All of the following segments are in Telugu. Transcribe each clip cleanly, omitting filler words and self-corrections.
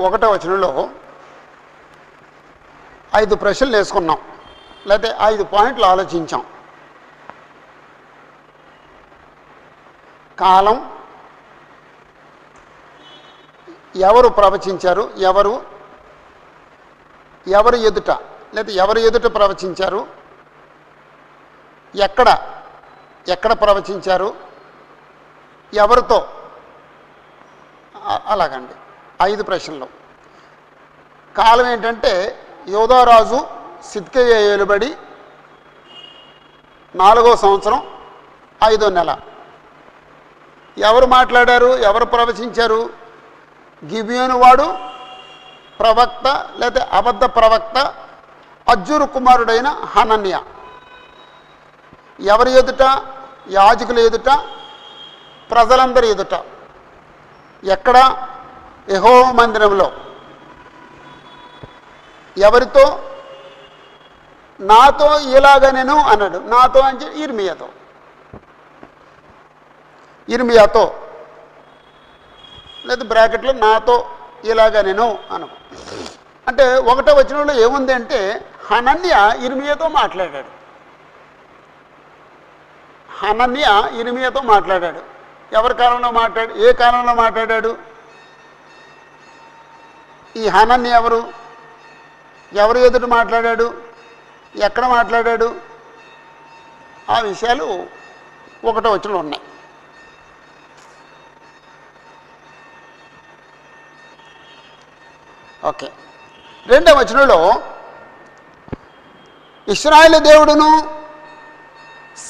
1వ వచనంలో 5 ప్రశ్నలు వేసుకున్నాం, లేకపోతే 5 పాయింట్లు ఆలోచించాం. కాలం, ఎవరు ప్రవచించారు, ఎవరు ఎదుట, లేదా ఎవరు ఎదుట ప్రవచించారు, ఎక్కడ ప్రవచించారు, ఎవరితో, అలాగండి 5 ప్రశ్నలు. కాలం ఏంటంటే యోధారాజు సిద్కియా ఏలుబడి 4వ సంవత్సరం 5వ నెల. ఎవరు మాట్లాడారు, ఎవరు ప్రవచించారు? గిబియోను వాడు ప్రవక్త లేదా అబద్ధ ప్రవక్త అజ్జూరు కుమారుడైన హనన్య. ఎవరి ఎదుట? యాజకుల ఎదుట, ప్రజలందరి ఎదుట. ఎక్కడ? యెహోవా మందిరంలో. ఎవరితో? నాతో ఇలాగ నేను అన్నాడు. నాతో అంటే ఇర్మియాతో లేదా బ్రాకెట్లో నాతో ఇలాగ నేను అను. అంటే 1వ వచనంలో ఏముంది అంటే హనన్య ఇర్మియాతో మాట్లాడాడు. హనన్య ఇర్మియాతో మాట్లాడాడు. ఎవరి కాలంలో మాట్లాడు? ఏ కాలంలో మాట్లాడాడు? ఈ హనన్య ఎవరు ఎదుట మాట్లాడాడు, ఎక్కడ మాట్లాడాడు? ఆ విషయాలు 1వ వచనంలో ఉన్నాయి. ఓకే. 2వ వచనంలో ఇశ్రాయేలు దేవుడును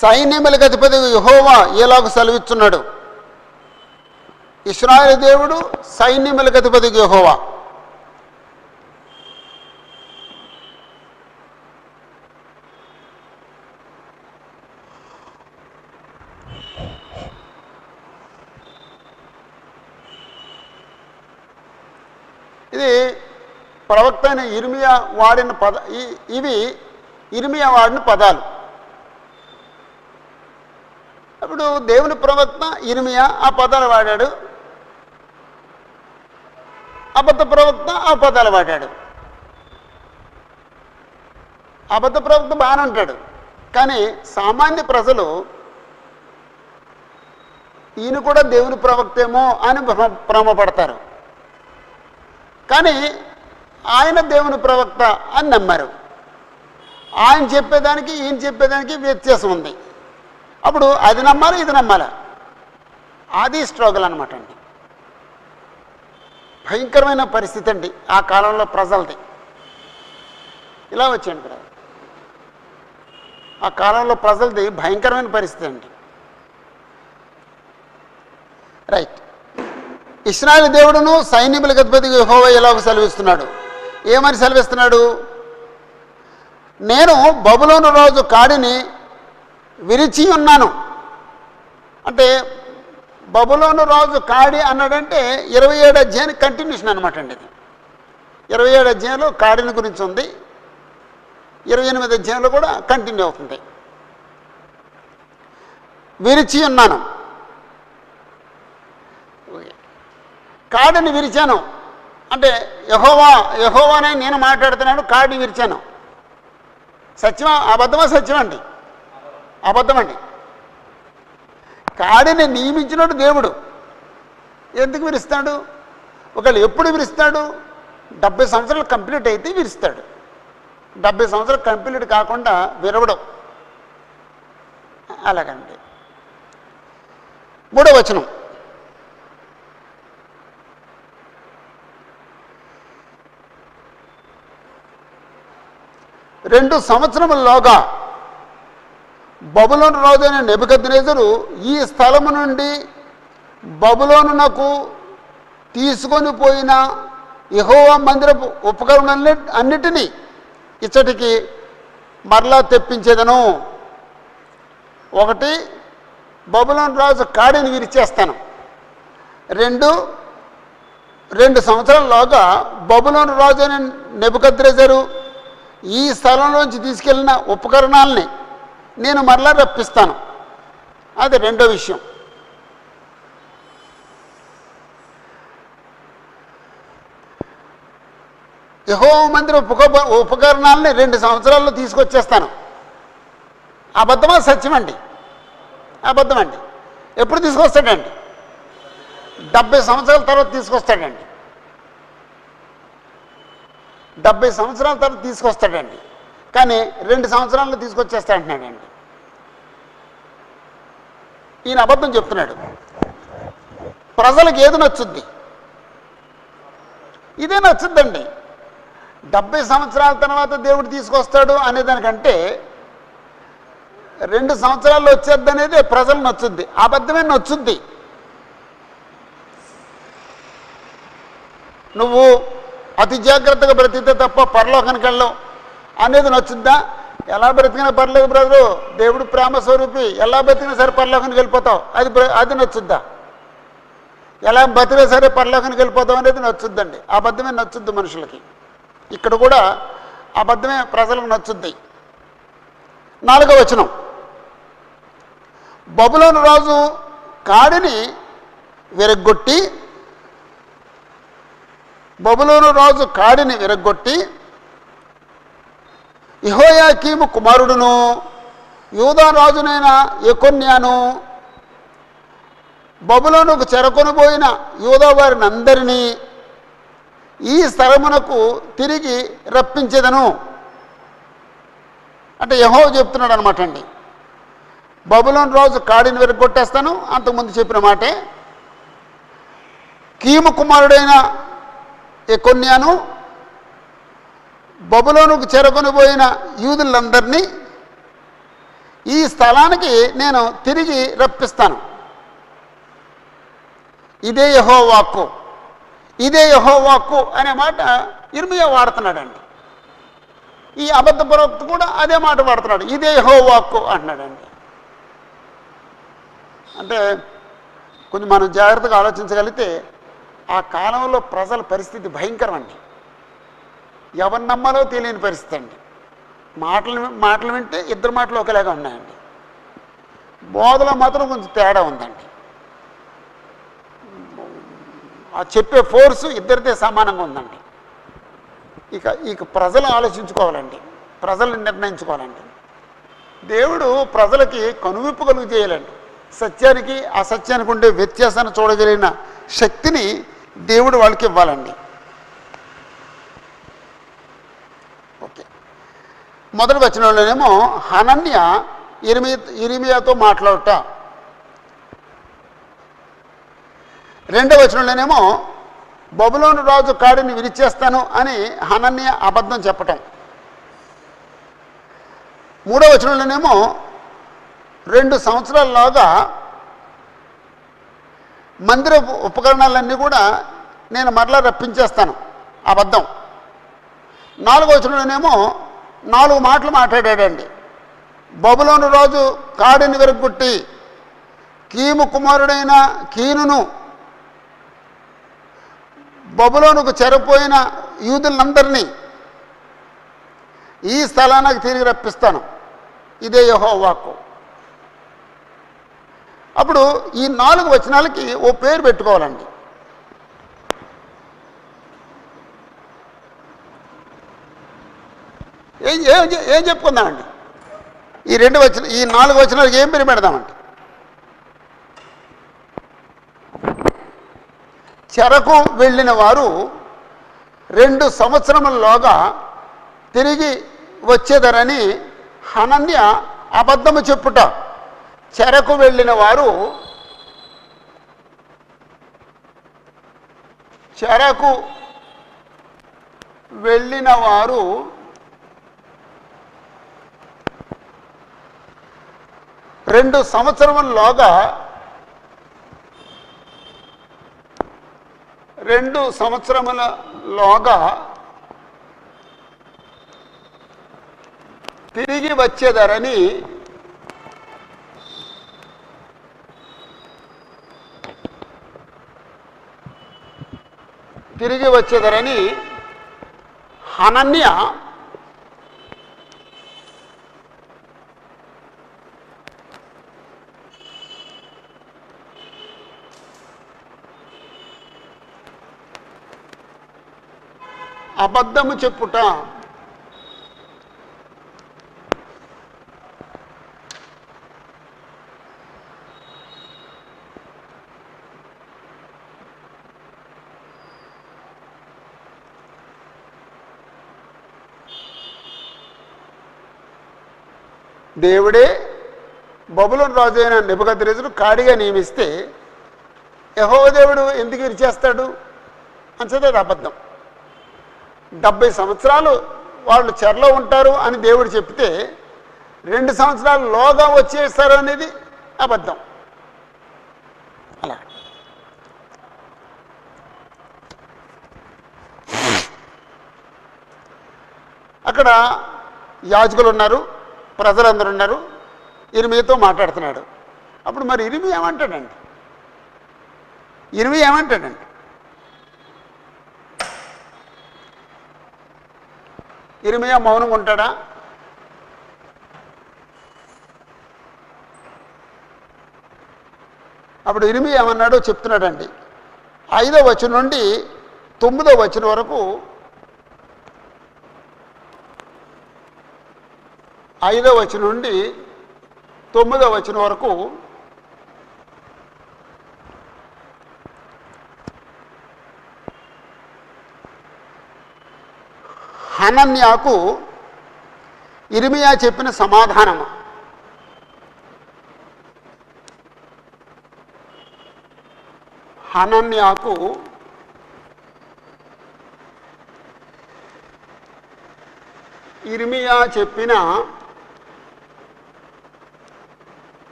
సైన్యములకు అధిపతి యెహోవా ఎలాగ సెలవిస్తున్నాడు. ఇశ్రాయేలు దేవుడు, సైన్యములకు అధిపతి యెహోవా. ఇది ప్రవక్త అయిన ఇర్మియా వాడిన ఇవి ఇర్మియా వాడిన పదాలు. ఇప్పుడు దేవుని ప్రవక్త ఇర్మియా ఆ పదాలు వాడాడు, అబద్ధ ప్రవక్త ఆ పదాలు వాడాడు. అబద్ధ ప్రవక్త బాగానే ఉంటాడు, కానీ సామాన్య ప్రజలు ఈయన కూడా దేవుని ప్రవక్తేమో అని భ్రమపడతారు. కానీ ఆయన దేవుని ప్రవక్త అని నమ్మారు. ఆయన చెప్పేదానికి ఈయన చెప్పేదానికి వ్యత్యాసం ఉంది. అప్పుడు అది నమ్మాలి, ఇది నమ్మాలి. అది స్ట్రగుల్ అనమాట అండి. భయంకరమైన పరిస్థితి అండి ఆ కాలంలో ప్రజలది. ఇలా వచ్చేయండి కదా, ఆ కాలంలో ప్రజలది భయంకరమైన పరిస్థితి అండి. రైట్. ఇశ్రాయేలు దేవుడును సైన్యములకు అధిపతి యెహోవా ఎలాగ సెలవిస్తున్నాడు. ఏమని సెలవిస్తున్నాడు? నేను బబులోను రాజు కాడిని విరిచి ఉన్నాను. అంటే బబులోను రాజు కాడి అన్నాడంటే 27 అధ్యాయానికి కంటిన్యూషన్ అనమాట అండి. ఇది 27 అధ్యాయంలో కాడిని గురించి ఉంది, 28 అధ్యాయంలో కూడా కంటిన్యూ అవుతుంది. విరిచి ఉన్నాను, కాడిని విరిచాను అంటే యెహోవానే నేను మాట్లాడుతున్నాను. కాడిని విరిచాను. సత్యమా అబద్ధమా? సత్యమండి, అబద్ధమండి. కాడిని నియమించినట్టు దేవుడు ఎందుకు విరుస్తాడు? ఒకవేళ ఎప్పుడు విరుస్తాడు? 70 సంవత్సరాలు కంప్లీట్ అయితే విరుస్తాడు. 70 సంవత్సరాలు కంప్లీట్ కాకుండా విరవడం. అలాగండి. 3వ వచనం. రెండు సంవత్సరముల్లోగా బబులోను రాజైన నెబుకద్నెజరు ఈ స్థలము నుండి బబులోనునకు తీసుకొని పోయిన యెహోవా మందిరపు ఉపకరణాలు అన్నిటినీ ఇచ్చటికి మరలా తెప్పించేదను. 1, బబులోను రాజు కాడిని విరిచేస్తాను. 2 సంవత్సరాల్లోగా బబులోను రాజు అయిన నెబుకద్నెజరు ఈ స్థలంలోంచి తీసుకెళ్ళిన ఉపకరణాలని నేను మరలా రప్పిస్తాను. అది 2వ విషయం. యెహోవా మందిర ఉపకరణాలని 2 సంవత్సరాల్లో తీసుకొచ్చేస్తాను. అబద్ధమా సత్యమండి? అబద్ధమండి. ఎప్పుడు తీసుకొస్తాడండి? 70 సంవత్సరాల తర్వాత తీసుకొస్తాడండి. 70 సంవత్సరాల తర్వాత తీసుకొస్తాడండి. కానీ 2 సంవత్సరాల్లో తీసుకొచ్చేస్తాడంటున్నాడండి. ఈయన అబద్ధం చెప్తున్నాడు. ప్రజలకు ఏది నచ్చుద్ది? ఇదే నచ్చుద్దండి. 70 సంవత్సరాల తర్వాత దేవుడు తీసుకొస్తాడు అనేదానికంటే 2 సంవత్సరాల్లో వచ్చేద్ది అనేది ప్రజలు నచ్చుద్ది. అబద్ధమే నచ్చుద్ది. నువ్వు అతి జాగ్రత్తగా బ్రతికితే తప్ప పరలోకానికి వెళ్ళవు అనేది నచ్చుద్దా? ఎలా బ్రతికినా పర్లేదు బ్రదరు, దేవుడు ప్రేమ స్వరూపి, ఎలా బ్రతికినా సరే పరలోకానికి వెళ్ళిపోతావు, అది నచ్చుద్దా? ఎలా బతికినా సరే పరలోకానికి వెళ్ళిపోతావు అనేది నచ్చుద్దండి. అబద్ధమే నచ్చుద్ది మనుషులకి. ఇక్కడ కూడా అబద్ధమే ప్రజలకు నచ్చుద్ది. 4వ వచనం, బబులోను రాజు కాడిని విరగ్గొట్టి యెహోయాకీము కుమారుడును యూదా రాజునైన యెకొన్యాను బబులోనుకు చెరకొనబోయిన యూదా వారిని అందరినీ ఈ స్థలమునకు తిరిగి రప్పించేదను. అంటే యెహోవా చెప్తున్నాడు అనమాట అండి. బబులోను రాజు కాడిని విరగొట్టేస్తాను, అంతకుముందు చెప్పిన మాటే. కీము కుమారుడైన యెకొన్యాను బబులోనుకు చెరకొనిపోయిన యూదులందరినీ ఈ స్థలానికి నేను తిరిగి రప్పిస్తాను. ఇదే యెహోవా వాక్కు, ఇదే యెహోవా వాక్కు అనే మాట ఇర్మియా వాడుతున్నాడండి. ఈ అబద్ధ ప్రవక్త కూడా అదే మాట వాడుతున్నాడు, ఇదే యెహోవా వాక్కు అంటున్నాడండి. అంటే కొంచెం మనం జాగ్రత్తగా ఆలోచించగలిగితే ఆ కాలంలో ప్రజల పరిస్థితి భయంకరం అండి. ఎవరిని నమ్మాలో తెలియని పరిస్థితి అండి. మాటలు వింటే ఇద్దరు మాటలు ఒకలాగా ఉన్నాయండి. బోధలో మాత్రం కొంచెం తేడా ఉందండి. ఆ చెప్పే ఫోర్సు ఇద్దరిదే సమానంగా ఉందండి. ఇక ప్రజలు ఆలోచించుకోవాలండి, ప్రజలు నిర్ణయించుకోవాలండి. దేవుడు ప్రజలకి కనువిప్పు కలుగు చేయాలండి. సత్యానికి అసత్యానికి ఉండే వ్యత్యాసాన్ని చూడగలిగిన శక్తిని దేవుడు వాళ్ళకి ఇవ్వాలండి. ఓకే, మొదటి వచనంలోనేమో హనన్య ఇర్మియాతో మాట్లాడట, 2వ వచనంలోనేమో బబులోను రాజు కాడిని విరిచేస్తాను అని హనన్య అబద్ధం చెప్పటం, 3వ వచనంలోనేమో 2 సంవత్సరాల్లోగా మందిర ఉపకరణాలన్నీ కూడా నేను మరలా రప్పించేస్తాను, అబద్ధం. 4వ వచనంలోనేమో 4 మాటలు మాట్లాడాడండి. బబులోను రాజు కాడిని విరగొట్టి కీము కుమారుడైన కీనును బబులోనుకు చెరపోయిన యూదులందరినీ ఈ స్థలానికి తిరిగి రప్పిస్తాను, ఇదే యెహోవా వాక్కు. అప్పుడు ఈ 4 వచనాలకి ఓ పేరు పెట్టుకోవాలండి. ఏం చెప్పుకుందామండి? ఈ 4 వచనాలకి ఏం పేరు పెడదామండి? చెరకు వెళ్ళిన వారు 2 సంవత్సరములలోగా తిరిగి వచ్చేదరని హనన్య అబద్ధము చెప్పుట. చెరకు వెళ్ళిన వారు 2 సంవత్సరములలోగా తిరిగి వచ్చేదరని హనన్య అబద్ధము చెప్పుట. దేవుడే బబులోను రాజు అయిన నెబుకద్నెజరును కాడిగా నియమిస్తే యెహోవా దేవుడు ఎందుకు విరిచేస్తాడు అని అది అబద్ధం. 70 సంవత్సరాలు వాళ్ళు చెరలో ఉంటారు అని దేవుడు చెప్తే 2 సంవత్సరాలు లోగా వచ్చేస్తారు అనేది అబద్ధం. అలా అక్కడ యాజకులు ఉన్నారు, ప్రజలందరూ ఉన్నారు. ఇర్మీయాతో మాట్లాడుతున్నాడు. అప్పుడు మరి ఇర్మీయా ఏమంటాడండి? ఇర్మీయా మౌనంగా ఉంటాడా? అప్పుడు ఇర్మీయా ఏమన్నాడో చెప్తున్నాడండి. 5వ వచనం నుండి 9వ వచనం వరకు 5వ వచనం నుండి 9వ వచనం వరకు హనన్యాకు ఇర్మీయా చెప్పిన సమాధానము. హనన్యాకు ఇర్మీయా చెప్పిన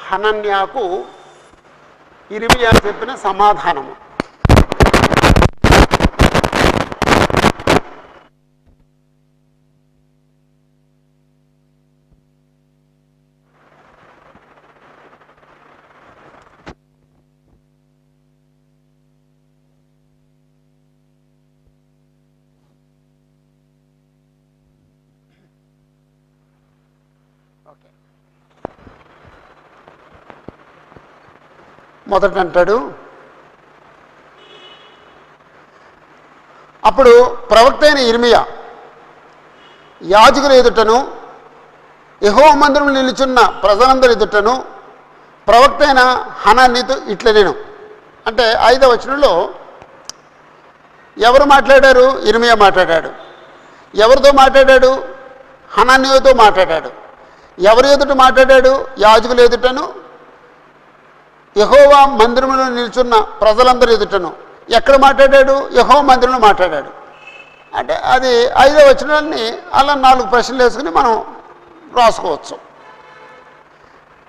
హనన్యాకు ఇర్మీయా చెప్పిన సమాధానము. మొదట అంటాడు, అప్పుడు ప్రవక్త అయిన ఇర్మీయా యాజకుల ఎదుటను యెహోవా మందిరంలో నిలుచున్న ప్రజలందరి ఎదుటను ప్రవక్త అయిన హనన్యాతో ఇట్లా నేను అంటే 5వ వచనంలో ఎవరు మాట్లాడారు? ఇర్మీయా మాట్లాడాడు. ఎవరితో మాట్లాడాడు? హనన్యాతో మాట్లాడాడు. ఎవరి ఎదుట మాట్లాడాడు? యాజకుల ఎదుటను యెహోవా మందిరంలో నిల్చున్న ప్రజలందరూ ఎదుటను. ఎక్కడ మాట్లాడాడు? యెహోవా మందిరంలో మాట్లాడాడు. అంటే అది 5వ వచనాన్ని అలా 4 ప్రశ్నలు వేసుకుని మనం రాసుకోవచ్చు.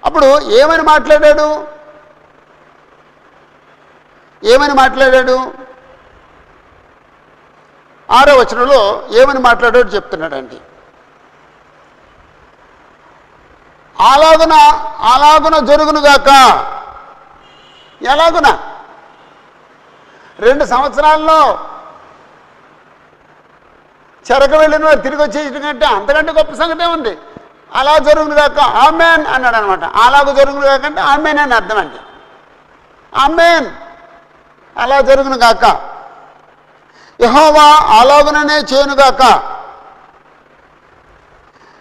అప్పుడు ఏమని మాట్లాడాడు? 6వ వచనంలో ఏమని మాట్లాడాడు చెప్తున్నాడండి. అలాగున జరుగునుగాక. ఎలాగున? 2 సంవత్సరాల్లో చెరకు వెళ్ళిన వారు తిరిగి వచ్చేయటం కంటే అంతకంటే గొప్ప సంగతి ఉంది. అలా జరుగునుగాక ఆమెన్ అన్నాడు అనమాట. అలాగ జరుగునుగాక అంటే ఆమెన్ అని అర్థం అండి. ఆమెన్, అలా జరుగునుగాక. యెహోవా అలాగుననే చేయునుగాక.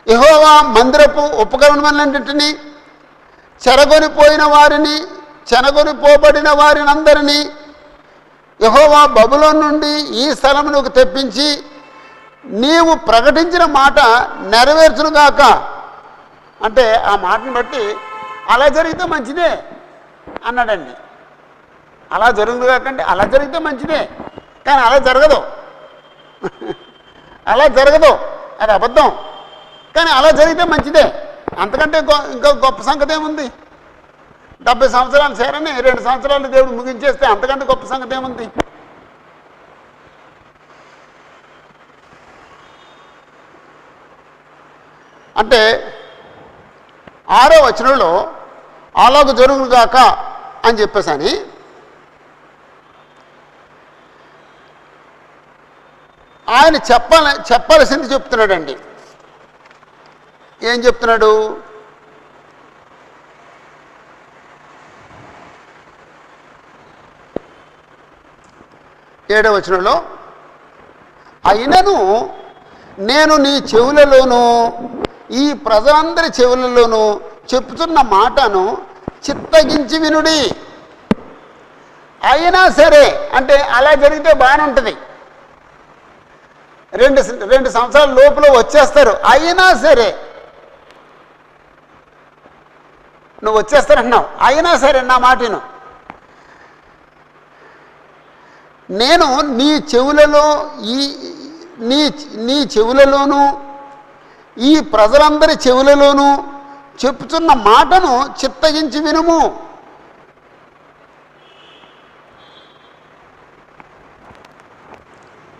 యెహోవా మందిరపు ఉపకరణములన్నింటినీ చెరగొనిపోయిన వారిని చెనగొనిపోబడిన వారినందరినీ యెహోవా బబులోను నుండి ఈ స్థలమునకు తెప్పించి నీవు ప్రకటించిన మాట నెరవేర్చునుగాక. అంటే ఆ మాటను బట్టి అలా జరిగితే మంచిదే అన్నాడండి. అలా జరుగునుగాక అంటే అలా జరిగితే మంచిదే, కానీ అలా జరగదు. అలా జరగదు, అది అబద్ధం. కానీ అలా జరిగితే మంచిదే. అంతకంటే ఇంకా గొప్ప సంగతి ఏముంది? 70 సంవత్సరాలు చేరని 2 సంవత్సరాలు దేవుడు ముగించేస్తే అంతకంటే గొప్ప సంగతి ఏముంది? అంటే 6వ వచనంలో అలాగ జరుగుగాక అని చెప్పేసని ఆయన చెప్పాల్సింది చెప్తున్నాడండి. ఏం చెప్తున్నాడు? 7వ వచనంలో, అయినను నేను నీ చెవులలోనూ ఈ ప్రజలందరి చెవులలోనూ చెప్తున్న మాటను చిత్తగించి వినుడి. అయినా సరే అంటే అలా జరిగితే బాగానే ఉంటుంది, 2 సంవత్సరాల లోపల వచ్చేస్తారు. అయినా సరే నువ్వు వచ్చేస్తానంటున్నావు, అయినా సరే నా మాటను నేను నీ చెవులలో నీ చెవులలోనూ ఈ ప్రజలందరి చెవులలోనూ చెప్తున్న మాటను చిత్తగించి వినుము.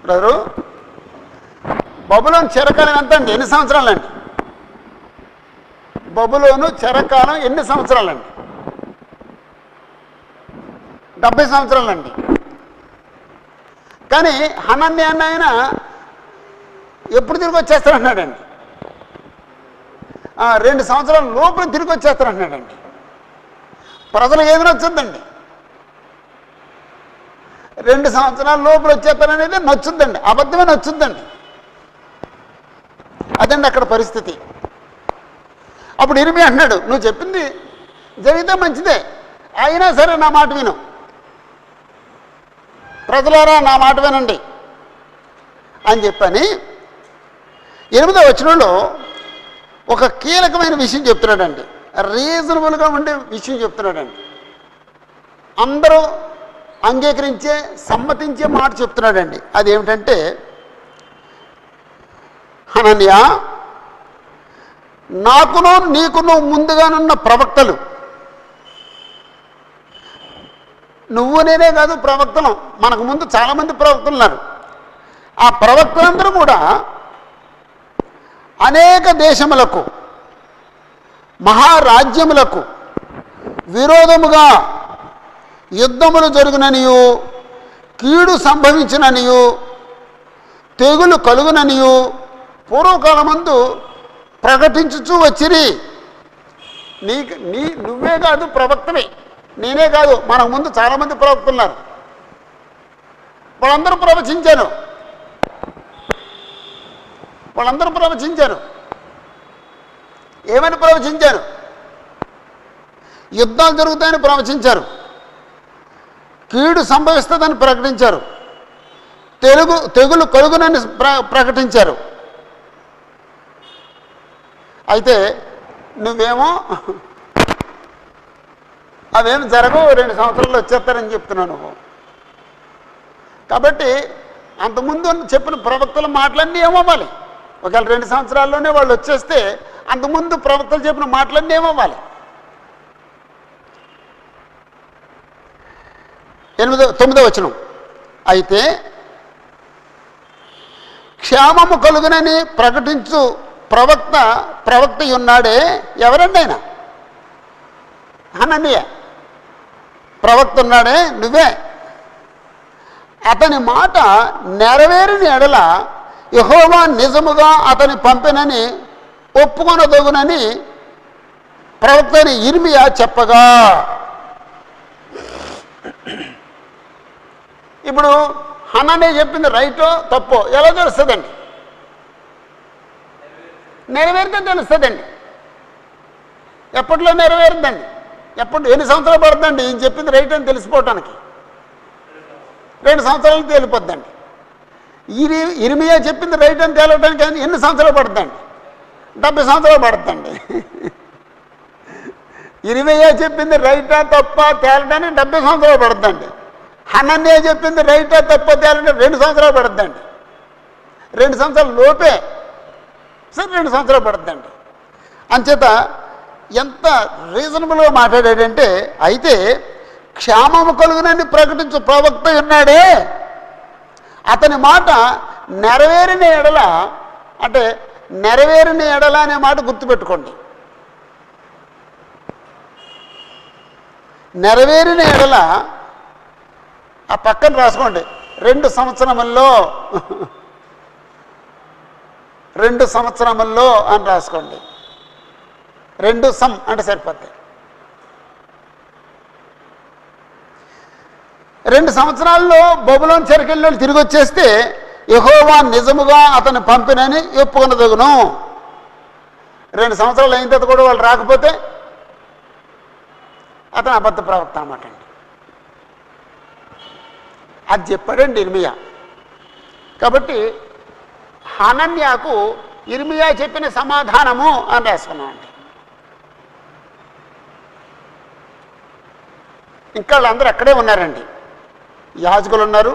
బ్రదరు, బబులోను చెరకాలం ఎంత అండి? ఎన్ని సంవత్సరాలండి? బబులోను చెరకాలం ఎన్ని సంవత్సరాలండి? 70 సంవత్సరాలండి. కానీ హనన్యా అన్న ఆయన ఎప్పుడు తిరిగి వచ్చేస్తారన్నాడండి? 2 సంవత్సరాల లోపల తిరిగి వచ్చేస్తారన్నాడండి. ప్రజలకు ఏది నచ్చుద్దండి? 2 సంవత్సరాల లోపల వచ్చేస్తారనేది నచ్చుద్దండి, అబద్ధమే నచ్చుద్దండి. అదండి అక్కడ పరిస్థితి. అప్పుడు ఇర్మియా అన్నాడు, నువ్వు చెప్పింది జరిగితే మంచిదే, అయినా సరే నా మాట విను, ప్రజలారా నా మాట వినండి అని చెప్పని 8వ వచనంలో ఒక కీలకమైన విషయం చెప్తున్నాడండి. రీజనబుల్గా ఉండే విషయం చెప్తున్నాడండి. అందరూ అంగీకరించే సమ్మతించే మాట చెప్తున్నాడండి. అదేమిటంటే, హనన్యా, నాకును నీకును ముందుగానున్న ప్రవక్తలు, నువ్వు నేనే కాదు ప్రవక్తలు, మనకు ముందు చాలామంది ప్రవక్తలు ఉన్నారు. ఆ ప్రవక్తలందరూ కూడా అనేక దేశములకు మహారాజ్యములకు విరోధముగా యుద్ధములు జరుగుననియు, కీడు సంభవించిననియు, తెగులు కలుగుననియు పూర్వకాలమందు ప్రకటించుచూ వచ్చిరి. నువ్వే కాదు ప్రవక్తవే, నేనే కాదు, మనకు ముందు చాలామంది ప్రవక్తలు ఉన్నారు. వాళ్ళందరూ ప్రవచించారు. ఏమని ప్రవచించారు? యుద్ధాలు జరుగుతాయని ప్రవచించారు, కీడు సంభవిస్తుందని ప్రకటించారు, తెగులు కలుగునని ప్రకటించారు. అయితే నువ్వేమో అవేం జరగవు, 2 సంవత్సరాలు వచ్చేస్తారని చెప్తున్నావు నువ్వు. కాబట్టి అంతకుముందు చెప్పిన ప్రవక్తల మాటలన్నీ ఏమవ్వాలి? ఒకవేళ 2 సంవత్సరాల్లోనే వాళ్ళు వచ్చేస్తే అంతకుముందు ప్రవక్తలు చెప్పిన మాటలన్నీ ఏమవ్వాలి? 9వ వచనం, అయితే క్షేమము కలుగునని ప్రకటించు ప్రవక్త ఉన్నాడే. ఎవరండి ఆయన? హనన్యా ప్రవక్త ఉన్నాడే, నువ్వే. అతని మాట నెరవేరిన ఎడల యెహోవా నిజముగా అతని పంపినని ఒప్పుకొనదగునని ప్రవక్త ఇర్మియా చెప్పగా, ఇప్పుడు హనన్యా చెప్పింది రైటో తప్పో ఎలా తెలుస్తుందండి? నెరవేరితే తెలుస్తుందండి. ఎప్పట్లో నెరవేరుద్దండి? ఎన్ని సంవత్సరాలు పడుతుందండి ఈయన చెప్పింది రైట్ అని తెలిసిపోవటానికి? 2 సంవత్సరాలు తేలిపోద్దండి. ఇర్మియా చెప్పింది రైట్ అని తేలటానికి ఎన్ని సంవత్సరాలు పడుతుందండి? 70 సంవత్సరాలు పడుతుందండి. ఇర్మియా చెప్పింది రైటా తప్ప తేలటానికి 70 సంవత్సరాలు పడుతుందండి. హనన్యా చెప్పింది రైటా తప్ప తేలటానికి 2 సంవత్సరాలు పడుతుందండి. 2 సంవత్సరాల లోపే సరే 2 సంవత్సరాలు పడుతుందండి. అంచేత ఎంత రీజనబుల్గా మాట్లాడాడంటే, అయితే క్షేమము కలుగునని ప్రకటించు ప్రవక్త ఉన్నాడే, అతని మాట నెరవేరిన ఎడల, అంటే నెరవేరిన ఎడల అనే మాట గుర్తుపెట్టుకోండి. నెరవేరిన ఎడల ఆ పక్కన రాసుకోండి, 2 సంవత్సరముల్లో 2 సంవత్సరముల్లో అని రాసుకోండి. 2 అంటే సరిపోతాయి. 2 సంవత్సరాల్లో బబులోను చెరకెళ్ళి తిరిగి వచ్చేస్తే యెహోవా నిజముగా అతన్ని పంపినని ఒప్పుకొనదగును. 2 సంవత్సరాలు అయిన తర్వాత కూడా వాళ్ళు రాకపోతే అతను అబద్ధ ప్రవక్త అన్నమాట అండి. అది చెప్పాడండి ఇర్మియా. కాబట్టి హనన్యాకు ఇర్మియా చెప్పిన సమాధానము అని రాసుకున్నాం అండి. ఇంకా వాళ్ళందరూ అక్కడే ఉన్నారండి. యాజకులు ఉన్నారు,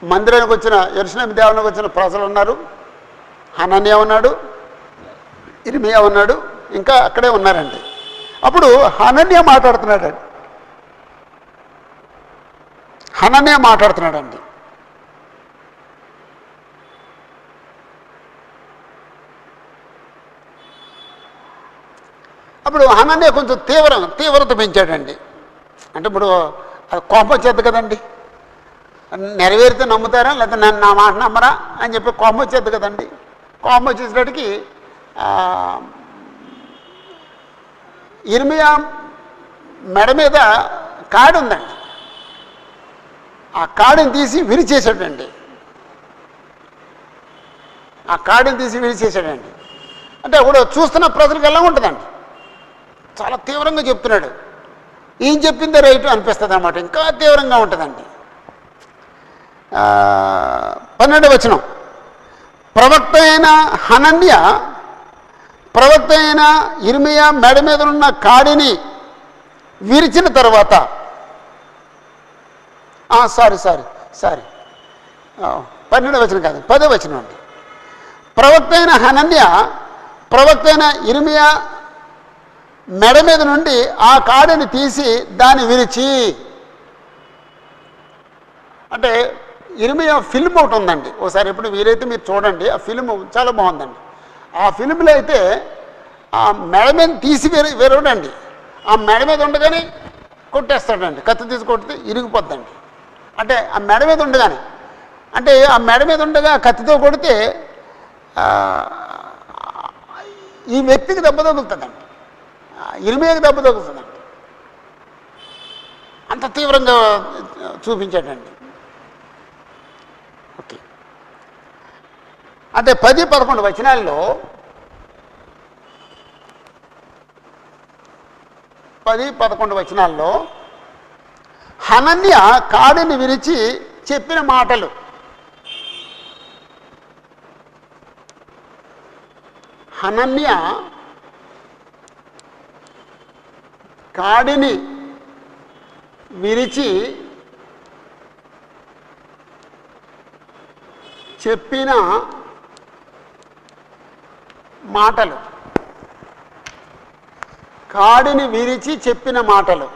మందిరానికి వచ్చిన యెరూషలేము దేవాలయానికి వచ్చిన ప్రజలు ఉన్నారు, హనన్యా ఉన్నాడు, ఇర్మియా ఉన్నాడు, ఇంకా అక్కడే ఉన్నారండి. అప్పుడు హనన్యా మాట్లాడుతున్నాడండి. అప్పుడు హనన్యా కొంచెం తీవ్రత పెంచాడండి. అంటే ఇప్పుడు కోపం వచ్చేది కదండి, నెరవేరితే నమ్ముతారా లేకపోతే నన్ను నా మాట నమ్మరా అని చెప్పి కోపం వచ్చేది కదండి. కోపం వచ్చేసేటికి ఇర్మియా మెడ మీద కాడి ఉందండి, ఆ కాడిని తీసి విరిచేసాడండి. అంటే ఇప్పుడు చూస్తున్న ప్రజలకు ఎలా ఉంటుందండి, చాలా తీవ్రంగా చెప్తున్నాడు. ఏం చెప్పిందో రైట్ అనిపిస్తుంది అన్నమాట, ఇంకా తీవ్రంగా ఉంటుందండి. 12వ వచనం, ప్రవక్త అయిన ఇర్మియా మెడ మీద ఉన్న కాడిని విరిచిన తర్వాత సారీ 12వ వచనం కాదు 10వ వచనం అండి. ప్రవక్త అయిన ఇర్మియా మెడ మీద నుండి ఆ కాడిని తీసి దాన్ని విరిచి, అంటే ఇర్మియా ఫిల్మ్ ఒకటి ఉందండి, ఒకసారి ఎప్పుడు వీలైతే మీరు చూడండి. ఆ ఫిల్మ్ చాలా బాగుందండి. ఆ ఫిల్మ్లో అయితే ఆ మెడ మీద తీసి విరవడండి, ఆ మెడ మీద ఉండగానే కొట్టేస్తాడండి, కత్తి తీసి కొడితే ఇరిగిపోద్దండి. అంటే ఆ మెడ మీద ఉండగా కత్తితో కొడితే ఈ వ్యక్తికి దెబ్బ తగులుతుందండి, ఇర్మియాకి దెబ్బ తగులుతుందండి. అంత తీవ్రంగా చూపించాడండి. ఓకే, అంటే 10-11 వచనాల్లో 10-11 వచనాల్లో హనన్యా కాడిని విరిచి చెప్పిన మాటలు. హనన్యా కాడిని విరిచి చెప్పిన మాటలు. కాడిని విరిచి చెప్పిన మాటలు.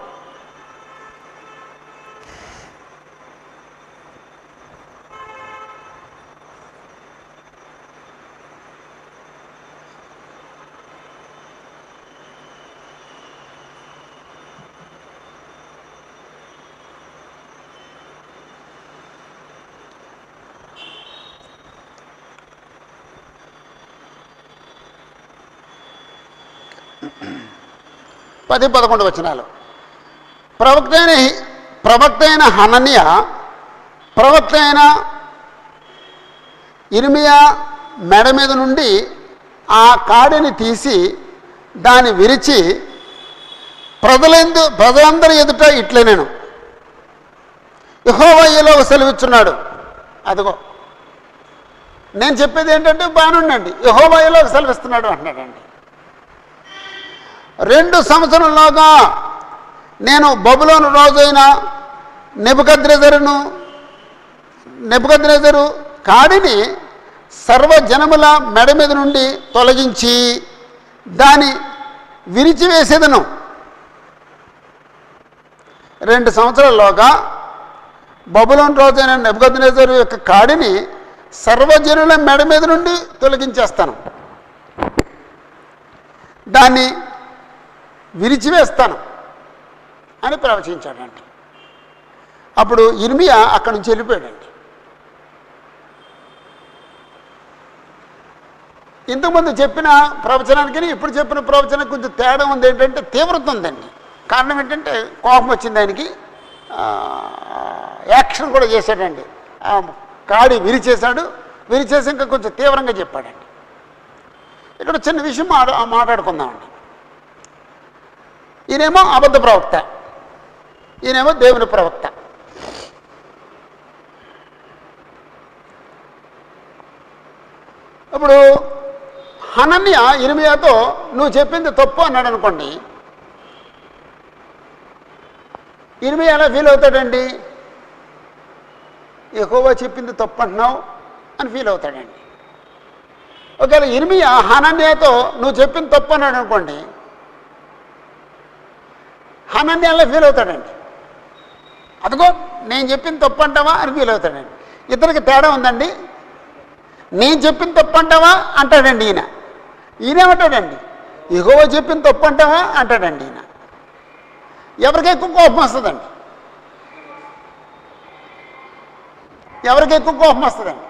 పది 11 వచనాలు. ప్రవక్త అయిన హనన్యా ప్రవక్త అయిన ఇర్మియా మెడ మీద నుండి ఆ కాడిని తీసి దాన్ని విరిచి ప్రజలందరి ఎదుట ఇట్లే యెహోవా ఇలాగ సెలవిస్తున్నాడు. అదిగో నేను చెప్పేది ఏంటంటే బాగుండండి, యెహోవా ఇలాగ సెలవిస్తున్నాడు అంటున్నాడండి. 2 సంవత్సరంలోగా నేను బబులోను రాజైన నెబుకద్నెజరు కాడిని సర్వజనముల మెడ మీద నుండి తొలగించి దాన్ని విరిచివేసేదను. 2 సంవత్సరాల్లోగా బబులోను రాజైన నెబుకద్నెజరు యొక్క కాడిని సర్వజనుల మెడ మీద నుండి తొలగించేస్తాను, దాన్ని విరిచివేస్తాను అని ప్రవచించాడండి. అప్పుడు ఇర్మియా అక్కడి నుంచి వెళ్ళిపోయాడండి. ఇంతకుముందు చెప్పిన ప్రవచనానికి ఇప్పుడు చెప్పిన ప్రవచనానికి కొంచెం తేడా ఉంది. ఏంటంటే తీవ్రత ఉందండి. కారణం ఏంటంటే కోపం వచ్చింది ఆయనకి, యాక్షన్ కూడా చేశాడండి. కాడి విరిచేశాడు. విరిచేసి ఇంకా కొంచెం తీవ్రంగా చెప్పాడండి. ఇక్కడ చిన్న విషయం మాట్లాడుకుందామండి. ఈయనేమో అబద్ధ ప్రవక్త, ఈయనేమో దేవుని ప్రవక్త. ఇప్పుడు హనన్య ఇర్మియాతో నువ్వు చెప్పింది తప్పు అన్నాడు అనుకోండి, ఇర్మియా ఎలా ఫీల్ అవుతాడండి? యెహోవా చెప్పింది తప్పు అంటున్నావు అని ఫీల్ అవుతాడండి. ఒకవేళ ఇర్మియా హనన్యతో నువ్వు చెప్పింది తప్పు అన్నాడు అనుకోండి, హనన్య ఎలా ఫీల్ అవుతాడండి? అదిగో నేను చెప్పింది తప్పు అంటావా అని ఫీల్ అవుతాడండి. ఇద్దరికి తేడా ఉందండి. నేను చెప్పింది తప్పు అంటావా అంటాడండి ఈయన. ఈయనేమంటాడండి? యెహోవా చెప్పింది తప్పు అంటావా అంటాడండి ఈయన. ఎవరికి ఎక్కువ కోపం వస్తుందండి? ఎవరికి ఎక్కువ కోపం వస్తుందండి?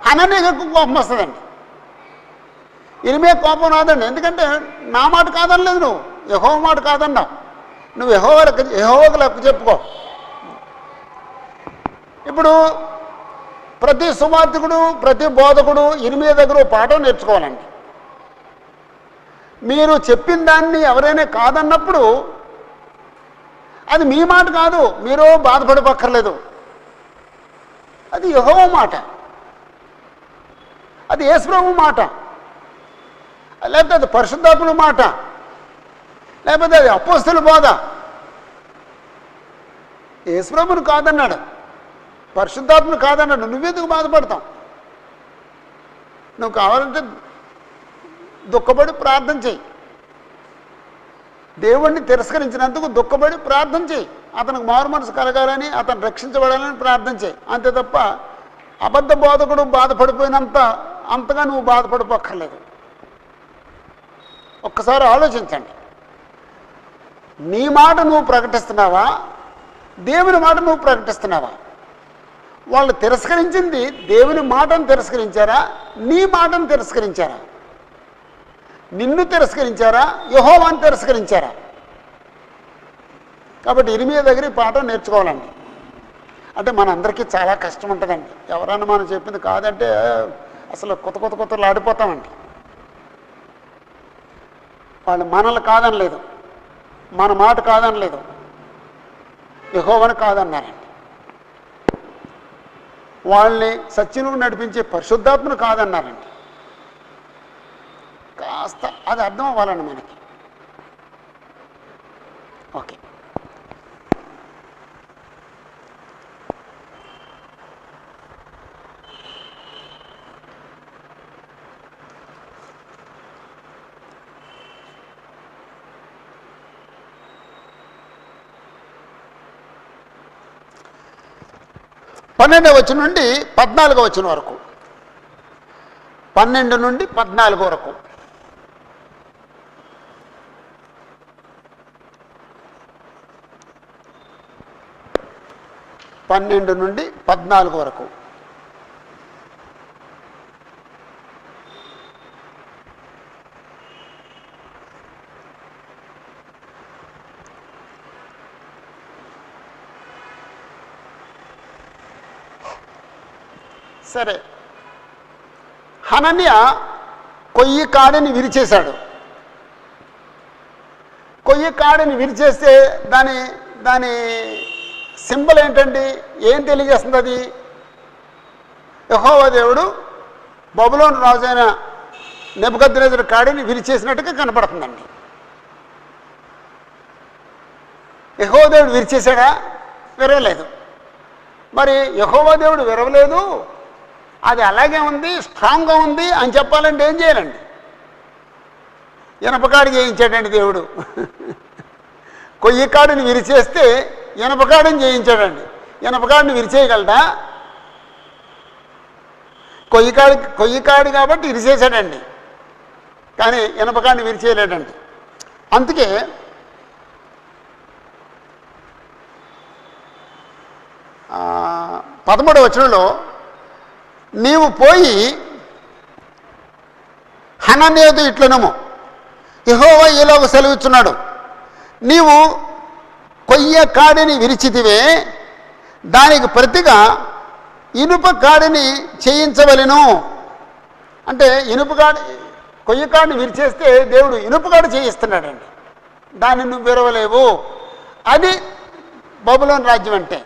హనన్యకి ఎక్కువ కోపం వస్తుందండి. ఇర్మియా కోపం రాదండి. ఎందుకంటే నా మాట కాదనలేదు, నువ్వు యెహోవా మాట కాదన్నావు. నువ్వు యెహోవాకు లెక్క చెప్పుకో. ఇప్పుడు ప్రతి సువార్తికుడు, ప్రతి బోధకుడు ఇర్మియా దగ్గర పాఠం నేర్చుకోవాలండి. మీరు చెప్పిన దాన్ని ఎవరైనా కాదన్నప్పుడు అది మీ మాట కాదు, మీరు బాధపడిపోక్కర్లేదు. అది యెహోవా మాట, అది యేసు ప్రభు మాట, లేకపోతే అది పరిశుద్ధాత్ముల మాట, లేకపోతే అది అపోస్తలుల బోధ. యేసు ప్రభువును కాదన్నాడు, పరిశుద్ధాత్మను కాదన్నాడు. నువ్వెందుకు బాధపడతావు? నువ్వు కావాలంటే దుఃఖపడి ప్రార్థన చేయి. దేవుణ్ణి తిరస్కరించినందుకు దుఃఖపడి ప్రార్థన చేయి. అతనికి మారు మనసు కలగాలని, అతను రక్షించబడాలని ప్రార్థన చేయి. అంతే తప్ప అబద్ధ బోధకుడు అంతగా నువ్వు బాధపడిపోక్కర్లేదు. ఒక్కసారి ఆలోచించండి. నీ మాట నువ్వు ప్రకటిస్తున్నావా, దేవుని మాట నువ్వు ప్రకటిస్తున్నావా? వాళ్ళు తిరస్కరించింది దేవుని మాటను తిరస్కరించారా, నీ మాటను తిరస్కరించారా? నిన్ను తిరస్కరించారా, యెహోవాను తిరస్కరించారా? కాబట్టి ఇర్మియా దగ్గర ఈ పాఠం నేర్చుకోవాలండి. అంటే మనందరికీ చాలా కష్టం ఉంటుందండి. ఎవరన్నా మనం చెప్పింది కాదంటే అసలు కొత్తలు ఆడిపోతామండి. వాళ్ళు మనల్ని కాదనలేదు, మన మాట కాదనలేదు, యెహోవాను కాదన్నారండి. వాళ్ళని సత్యంలో నడిపించే పరిశుద్ధాత్మను కాదన్నారండి. కాస్త అది అర్థం అవ్వాలండి మనకి. ఓకే, పన్నెండవ వచనం నుండి 14వ వచనం వరకు, 12 నుండి 14 వరకు. నుండి 14 వరకు. సరే, హనన్య కొయ్యి కాడిని విరిచేశాడు. కొయ్యి కాడిని విరిచేస్తే దాని సింబల్ ఏంటండి? ఏం తెలియజేస్తుంది అది? యెహోవా దేవుడు బబులోను రాజైన నెబుకద్నెజరు కాడిని విరిచేసినట్టుగా కనపడుతుందండి. యెహోవా దేవుడు విరిచేశాడా? విరవలేదు. మరి యెహోవా దేవుడు విరవలేదు, అది అలాగే ఉంది, స్ట్రాంగ్గా ఉంది అని చెప్పాలంటే ఏం చేయాలండి? ఇనపకాడి చేయించాడండి దేవుడు. కొయ్యి కాడిని విరిచేస్తే ఇనపకాడిని చేయించాడండి. ఇనపకాడిని విరిచేయగలడా? కొయ్యి కాడి కాబట్టి విరిచేశాడండి, కానీ ఇనపకాడిని విరిచేయలేడండి. అందుకే ఆ 13వ వచనంలో నీవు పోయి హనన్యతో ఇట్లనము, యెహోవా ఇలాగ సెలవిస్తున్నాడు, నీవు కొయ్య కాడిని విరిచితివే, దానికి ప్రతిగా ఇనుప కాడిని చేయించవలెను. అంటే కొయ్య కాడిని విరిచేస్తే దేవుడు ఇనుప కాడి చేయిస్తున్నాడండి. దాన్ని నువ్వు విరవలేవు. అది బబులోను రాజ్యం అంటే.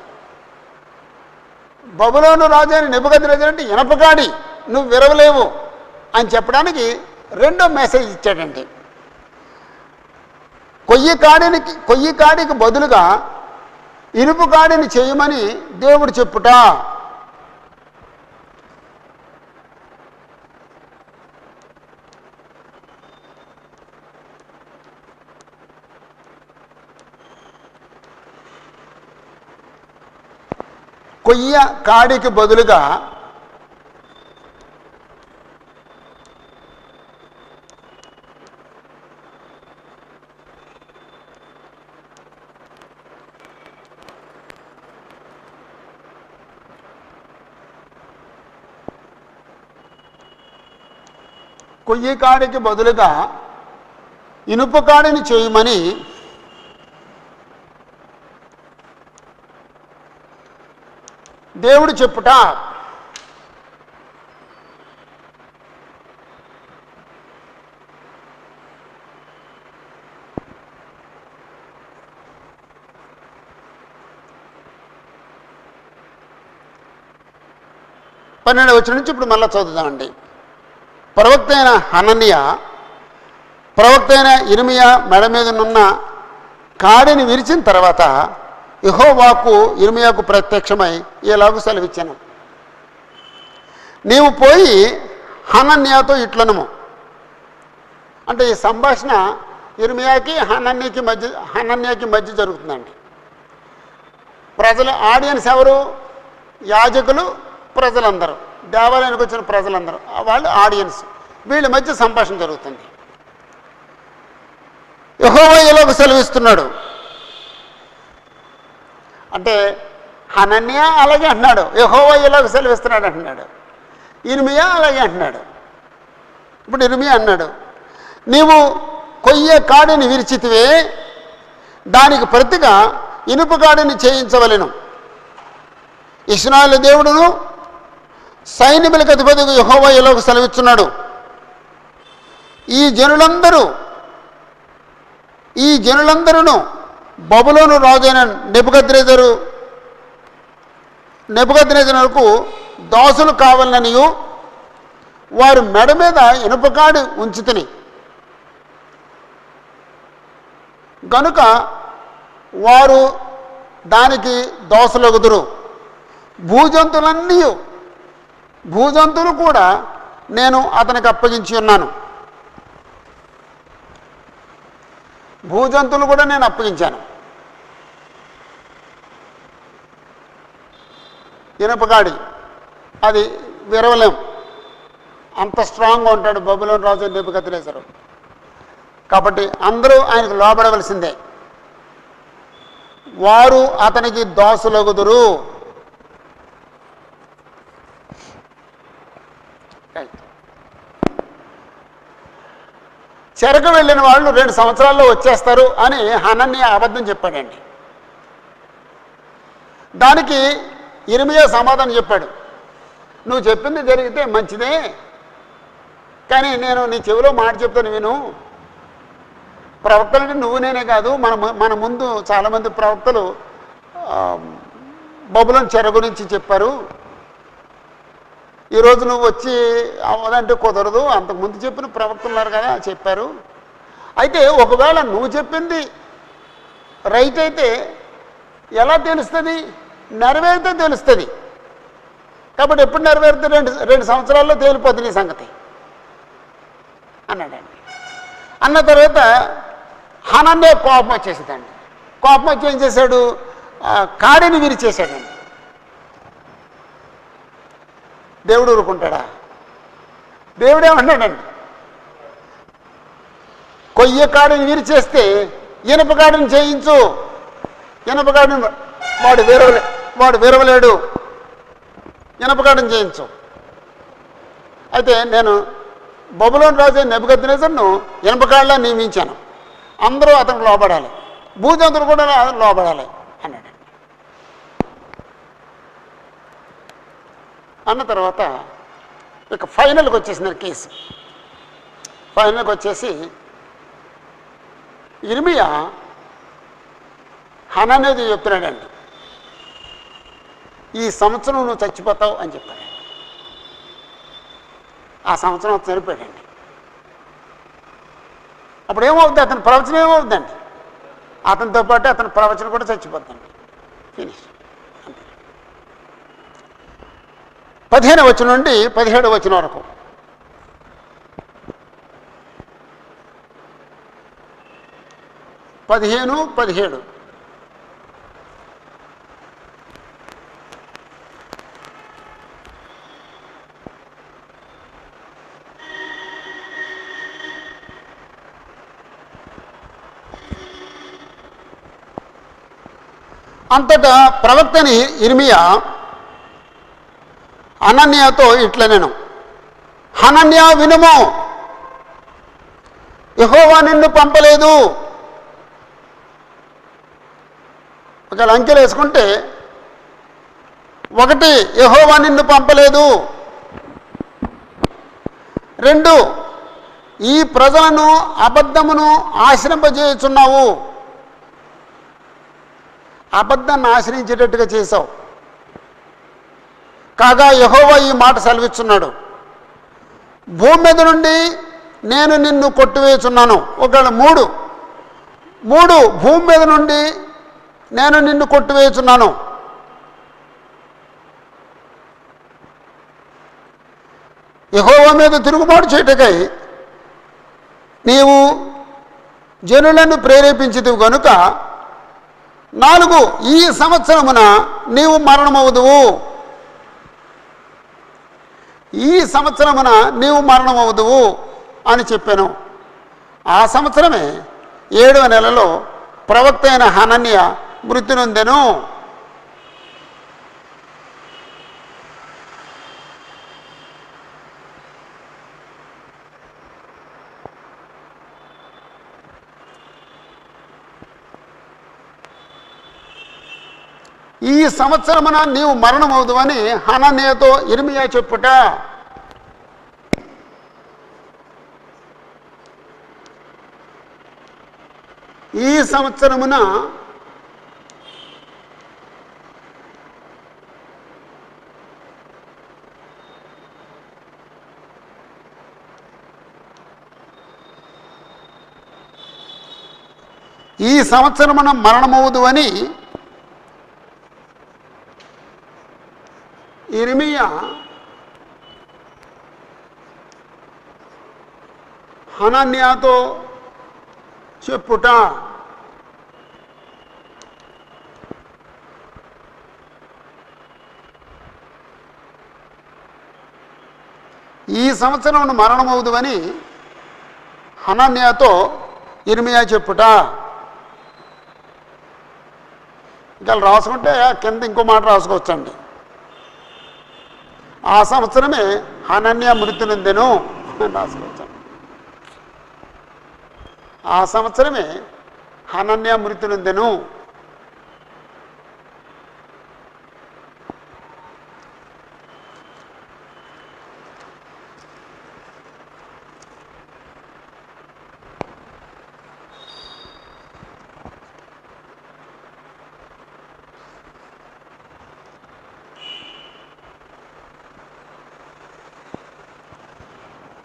బబులోను రాజు అని నెబుకద్నెజరు అంటే ఇనపకాడి నువ్వు విరవలేవు అని చెప్పడానికి రెండో మెసేజ్ ఇచ్చాడండి. కొయ్యి కాడికి బదులుగా ఇనుపు కాడిని చేయమని దేవుడు చెప్పుట. కొయ్య కాడికి బదులుగా ఇనుప కాడిని చేయమని దేవుడు చెప్పుట. పన్నెండవ వచనం నుంచి ఇప్పుడు మళ్ళీ చదువుదామండి. ప్రవక్త అయిన హనన్య ప్రవక్త అయిన ఇర్మియా మెడ మీదనున్న కాడిని విరిచిన తర్వాత యెహోవాకు ఇర్మియాకు ప్రత్యక్షమై ఇలాగూ సెలవిచ్చాను. నీవు పోయి హనన్యాతో ఇట్లనము. అంటే ఈ సంభాషణ ఇర్మియాకి హనన్యాకి మధ్య జరుగుతుందండి. ప్రజల ఆడియన్స్ ఎవరు? యాజకులు, ప్రజలందరూ, దేవాలయానికి వచ్చిన ప్రజలందరూ, వాళ్ళు ఆడియన్స్. వీళ్ళ మధ్య సంభాషణ జరుగుతుంది. యెహోవా ఇలాగ సెలవిస్తున్నాడు అంటే హనన్య అలాగే అంటున్నాడు, యెహోవా ఇలాగ సెలవిస్తున్నాడు అంటున్నాడు. ఇర్మియా అలాగే అంటున్నాడు. ఇప్పుడు ఇర్మియా అన్నాడు, నీవు కొయ్య కాడిని విరిచితివే, దానికి ప్రతిగా ఇనుప కాడిని చేయించవలెను. ఇశ్రాయేలు దేవుడును సైన్యములకు అధిపతిగా యెహోవా ఇలాగ సెలవిస్తున్నాడు, ఈ జనులందరూ బబులోను రాజైన నెబుకద్నెజరుకు దాసులు కావాలనియు వారు మెడ మీద ఇనుపకాడి ఉంచితిని గనుక వారు దానికి దాసులగుదురు. భూజంతువులు కూడా నేను అతనికి అప్పగించి ఉన్నాను. భూజంతువులు కూడా నేను అప్పగించాను. ఇనుపగాడి అది విరవలేం, అంత స్ట్రాంగ్గా ఉంటాడు బబులోను రాజు నెబుకద్నెజరు. కాబట్టి అందరూ ఆయనకు లోబడవలసిందే. వారు అతనికి దాసులగుదురు. చెరకు వెళ్ళిన వాళ్ళు 2 సంవత్సరాల్లో వచ్చేస్తారు అని హనన్య అబద్ధం చెప్పాడండి. దానికి ఇర్మియా సమాధానం చెప్పాడు, నువ్వు చెప్పింది జరిగితే మంచిదే, కానీ నేను నీ చెవిలో మాట చెప్తాను విను. ప్రవక్తలంటే నువ్వు నేనే కాదు, మన ముందు చాలామంది ప్రవక్తలు బబులోను చెర గురించి చెప్పారు. ఈరోజు నువ్వు వచ్చి అవ్వదంటే కుదరదు, అంతకుముందు చెప్పిన ప్రవక్తలు ఉన్నారు కదా చెప్పారు. అయితే ఒకవేళ నువ్వు చెప్పింది రైట్ అయితే ఎలా తెలుస్తుంది? నెరవేరితే తెలుస్తుంది. కాబట్టి ఎప్పుడు నెరవేరితే 2 సంవత్సరాల్లో తేలిపోతుంది ఈ సంగతి అన్నాడండి. అన్న తర్వాత హనన్య కోపం వచ్చేసిందండి. కోపం వచ్చి ఏం చేశాడు? కాడిని విరిచేశాడండి. దేవుడు ఊరుకుంటాడా? దేవుడేమన్నాడండి, కొయ్య కాడిని విరిచేస్తే ఇనుప కాడిని చేయించు. ఇనుప కాడిని వాడు విరవలేడు, ఇనుప కాడిని చేయించు. అయితే నేను బబులోను రాజు నెబుకద్నెజరును ఇనుప కాడిలా నియమించాను, అందరూ అతనికి లోబడాలి. భూజంతులు కూడా లోబడాలి అన్నాడు. అన్న తర్వాత ఇక ఫైనల్కి వచ్చేసింది కేసు. ఫైనల్కి వచ్చేసి ఇర్మియా హననేది చెప్తున్నాడండి, ఈ సంవత్సరం నువ్వు చచ్చిపోతావు అని చెప్పాడు. ఆ సంవత్సరం చనిపోయాడండి. అప్పుడు ఏమవుద్ది, అతని ప్రవచనం ఏమవుద్దండి, అతనితో పాటు అతని ప్రవచనం కూడా చచ్చిపోద్దండి. ఫినిష్. 15వ వచనం నుండి 17వ వచనం వరకు. పదిహేను 17. అంతటా ప్రవక్తని ఇర్మియా హనన్యాతో ఇట్లనెను, హనన్యా వినుము, యెహోవా నిన్ను పంపలేదు. ఒకవేళ అంకెలు వేసుకుంటే 1 యెహోవా నిన్ను పంపలేదు, 2 ఈ ప్రజలను అబద్ధమును ఆశ్రయింపజేయుచున్నావు, అబద్ధాన్ని ఆశ్రయించేటట్టుగా చేశావు. కాగా యెహోవా ఈ మాట సెలవిస్తున్నాడు, భూమి మీద నుండి నేను నిన్ను కొట్టివేయుచున్నాను. ఒకవేళ 3 భూమి మీద నుండి నేను నిన్ను కొట్టివేయుచున్నాను. యెహోవా మీద తిరుగుబాటు చేయుటకై నీవు జనులను ప్రేరేపించితివి గనుక 4 ఈ సంవత్సరమున నీవు మరణమవుదువు, ఈ సంవత్సరమున నీవు మరణమవుదువు అని చెప్పాను. ఆ సంవత్సరమే 7వ నెలలో ప్రవక్త అయిన హనన్య మృతి నొందెను. ఈ సంవత్సరమున నీవు మరణమవుదువని హనన్యతో ఇర్మియా చెప్పుట. ఈ సంవత్సరమున మరణమవుదువని ఇర్మియా హనన్యాతో చెప్పుట. ఈ సంవత్సరం మరణమవుదువని హనన్యాతో ఇర్మియా చెప్పుట. ఇంకా రాసుకుంటే కింద ఇంకో మాట రాసుకోవచ్చండి, ఆ సంవత్సరమే హనన్య మృతి నొందెను అని రాసుకోవచ్చండి. ఆ సంవత్సరమే హనన్య మృతి నొందెను.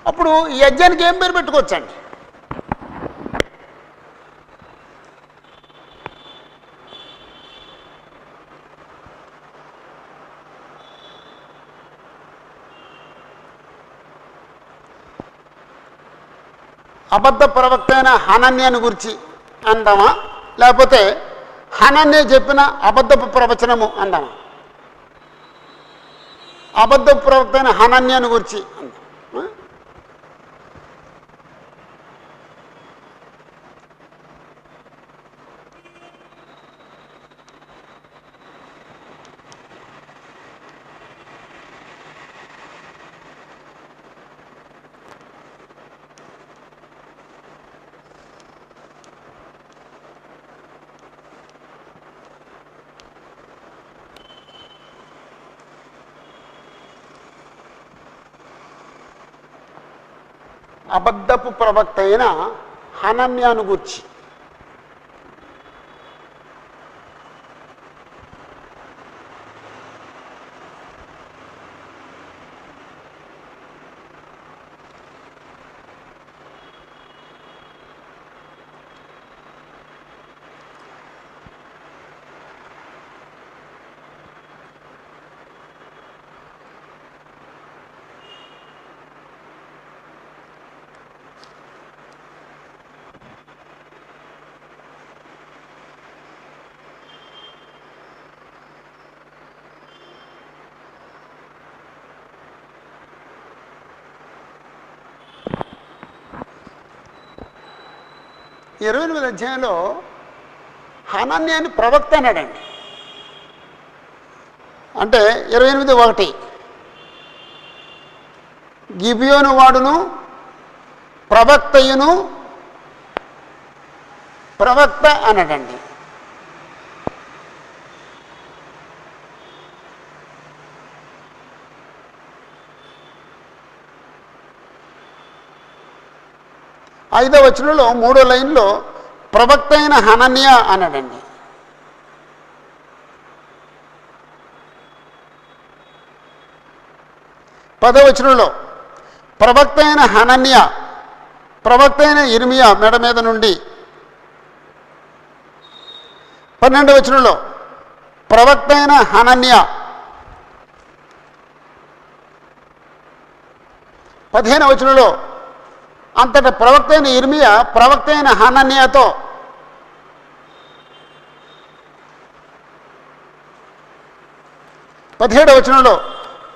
అప్పుడు ఈ యజ్ఞానికి ఏం పేరు పెట్టుకోవచ్చండి? అబద్ధ ప్రవక్త అయిన హనన్యను గురించి అందామా, లేకపోతే హనన్య చెప్పిన అబద్ధపు ప్రవచనము అందామా? అబద్ధ ప్రవక్త అయిన హనన్యను గురించి అందాం. అబద్ధపు ప్రవక్త అయిన హనన్యాను గూర్చి. ఈ 28వ అధ్యాయంలో హనన్యాని ప్రవక్త అన్నాడండి. అంటే 28:1 గిబియోను వాడును ప్రవక్తయును ప్రవక్త అన్నాడండి. ఐదవ వచనంలో 3వ లైన్లో ప్రవక్త అయిన హనన్య అన్నాడండి. పదవ వచనంలో ప్రవక్త అయిన హనన్య ప్రవక్త అయిన ఇర్మియా మెడ మీద నుండి. 12వ వచనంలో ప్రవక్త అయిన హనన్య. 15వ వచనంలో అంతటా ప్రవక్త అయిన ఇర్మియా ప్రవక్త అయిన హనన్యాతో 17వ వచనంలో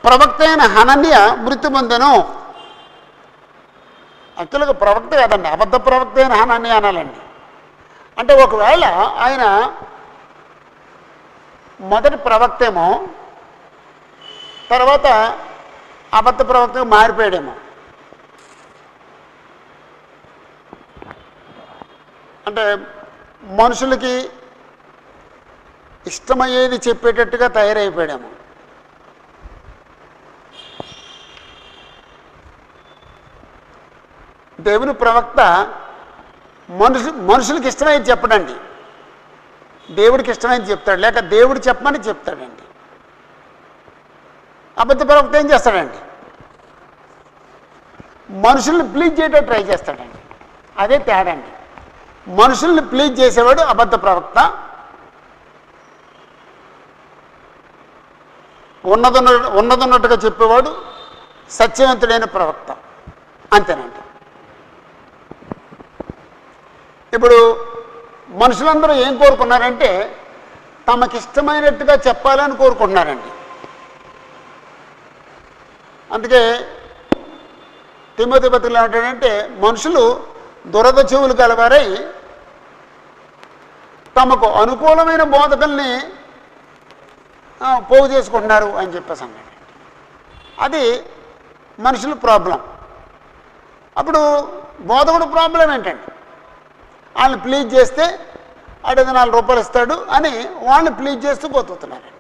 ప్రవక్త అయిన హనన్య మృతి పొందెను. యాక్చువల్గా ప్రవక్త కాదండి, అబద్ధ ప్రవక్త అయిన హనన్య అనాలండి. అంటే ఒకవేళ ఆయన మొదటి ప్రవక్త ఏమో తర్వాత అబద్ధ ప్రవక్తగా మారిపోయాడేమో. అంటే మనుషులకి ఇష్టమయ్యేది చెప్పేటట్టుగా తయారైపోయాడేమో. దేవుని ప్రవక్త మనుషులకి ఇష్టమైంది చెప్పడండి, దేవుడికి ఇష్టమైంది చెప్తాడు, లేక దేవుడు చెప్పమని చెప్తాడండి. అబద్ధ ప్రవక్త ఏం చేస్తాడండి? మనుషుల్ని ప్లీజ్ చేయడానికి ట్రై చేస్తాడండి. అదే తేడా అండి. మనుషుల్ని ప్లీజ్ చేసేవాడు అబద్ధ ప్రవక్త, ఉన్నదన్నట్టుగా చెప్పేవాడు సత్యవంతుడైన ప్రవక్త. అంతేనండి. ఇప్పుడు మనుషులందరూ ఏం కోరుకున్నారంటే తమకిష్టమైనట్టుగా చెప్పాలని కోరుకుంటున్నారండి. అందుకే తిమోతి పత్రికలో ఏమంటాడంటే మనుషులు దురద చెవులు కలవారై తమకు అనుకూలమైన బోధకుల్ని పోగు చేసుకుంటున్నారు అని చెప్పేసి అన్నాడు. అది మనుషుల ప్రాబ్లం. అప్పుడు బోధకుడు ప్రాబ్లం ఏంటండి? వాళ్ళని ప్లీజ్ చేస్తే అడిగి 4 రూపాయలు ఇస్తాడు అని వాళ్ళని ప్లీజ్ చేస్తూ పోతున్నారండి.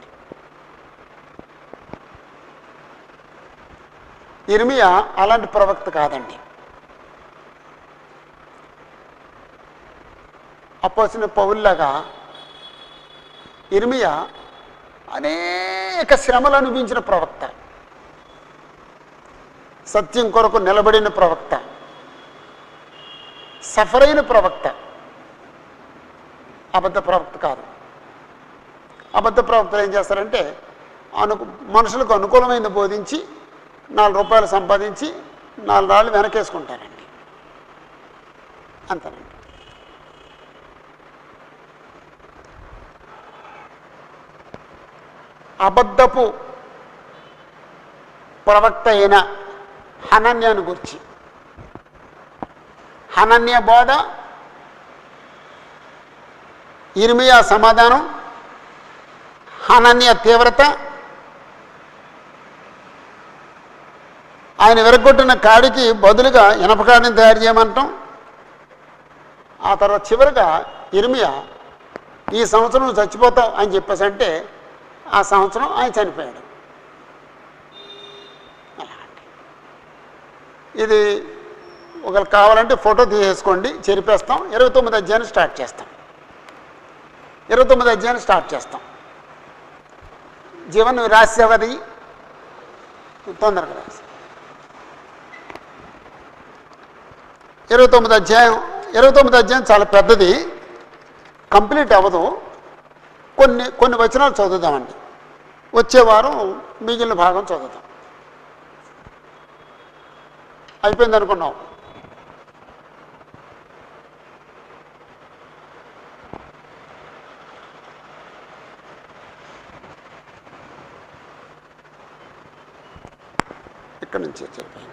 ఇర్మియా అలాంటి ప్రవక్త కాదండి. అపోస్తలుడైన పౌలులాగా ఇర్మియా అనేక శ్రమలు అనుభవించిన ప్రవక్త, సత్యం కొరకు నిలబడిన ప్రవక్త, సఫర్ అయిన ప్రవక్త. అబద్ధ ప్రవక్త కాదు. అబద్ధ ప్రవక్తలు ఏం చేస్తారంటే మనుషులకు అనుకూలమైనది బోధించి 4 రూపాయలు సంపాదించి 4 రాళ్ళు వెనకేసుకుంటారండి. అంతేనండి. అబద్ధపు ప్రవక్త అయిన హనన్యాను గురించి హనన్య బోధ, ఇర్మియా సమాధానం, హనన్య తీవ్రత, ఆయన విరగొట్టిన కాడికి బదులుగా ఇనపకాడిని తయారు చేయమంటాం. ఆ తర్వాత చివరిగా ఇర్మియా ఈ సంవత్సరం చచ్చిపోతావు అని చెప్పేసి అంటే ఆ సంవత్సరం ఆయన చనిపోయాడు. ఇది ఒకవేళ కావాలంటే ఫోటో తీసేసుకోండి, చెరిపేస్తాం. 29 అధ్యాయాన్ని స్టార్ట్ చేస్తాం. 29 అధ్యాయాన్ని స్టార్ట్ చేస్తాం. జీవన్ నువ్వు రాసేవది తొందరగా రాసి 29 అధ్యాయం. 29 అధ్యాయం చాలా పెద్దది, కంప్లీట్ అవ్వదు. కొన్ని వచనాలు చదువుదామండి. వచ్చే వారం మిగిలిన భాగం చదువుతాం. అయిపోయింది అనుకున్నాం. ఇక్కడి నుంచి చెప్పాను.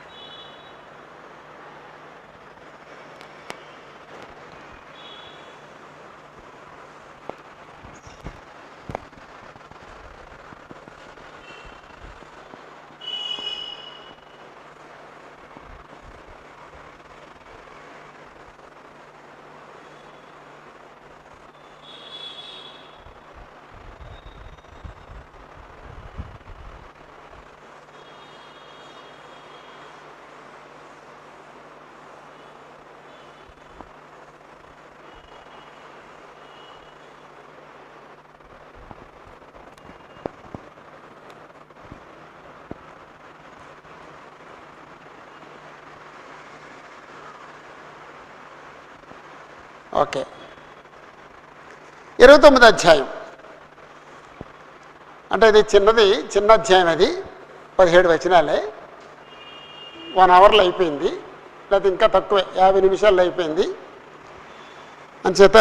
ఓకే, 29 అధ్యాయం అంటే ఇది చిన్న అధ్యాయం. అది 17 వచనాలే. 1 అవర్లో అయిపోయింది, లేకపోతే ఇంకా తక్కువే, 50 నిమిషాల్లో అయిపోయింది. అంచేత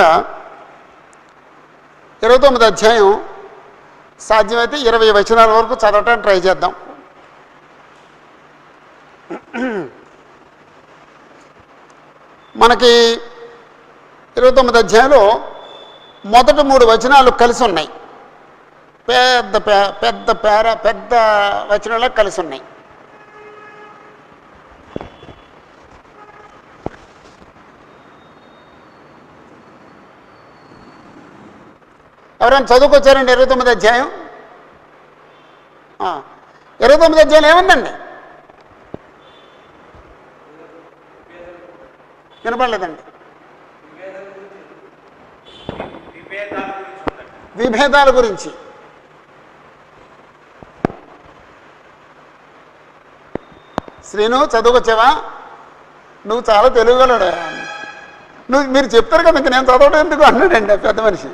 29 అధ్యాయం సాధ్యమైతే 20 వచనాల వరకు చదవటానికి ట్రై చేద్దాం. మనకి 29 అధ్యాయంలో మొదటి 3 వచనాలు కలిసి ఉన్నాయి. పెద్ద వచనాలు కలిసి ఉన్నాయి. ఎవరైనా చదువుకొచ్చారండి 29 అధ్యాయం? 29 అధ్యాయం ఏముందండి? వినపడలేదండి. విభేదాల గురించి. శ్రీను చదువుకొచ్చావా? నువ్వు చాలా తెలుగుగలడు. మీరు చెప్తారు కదా, నేను చదవడం ఎందుకు అన్నాడండి పెద్ద మనిషి.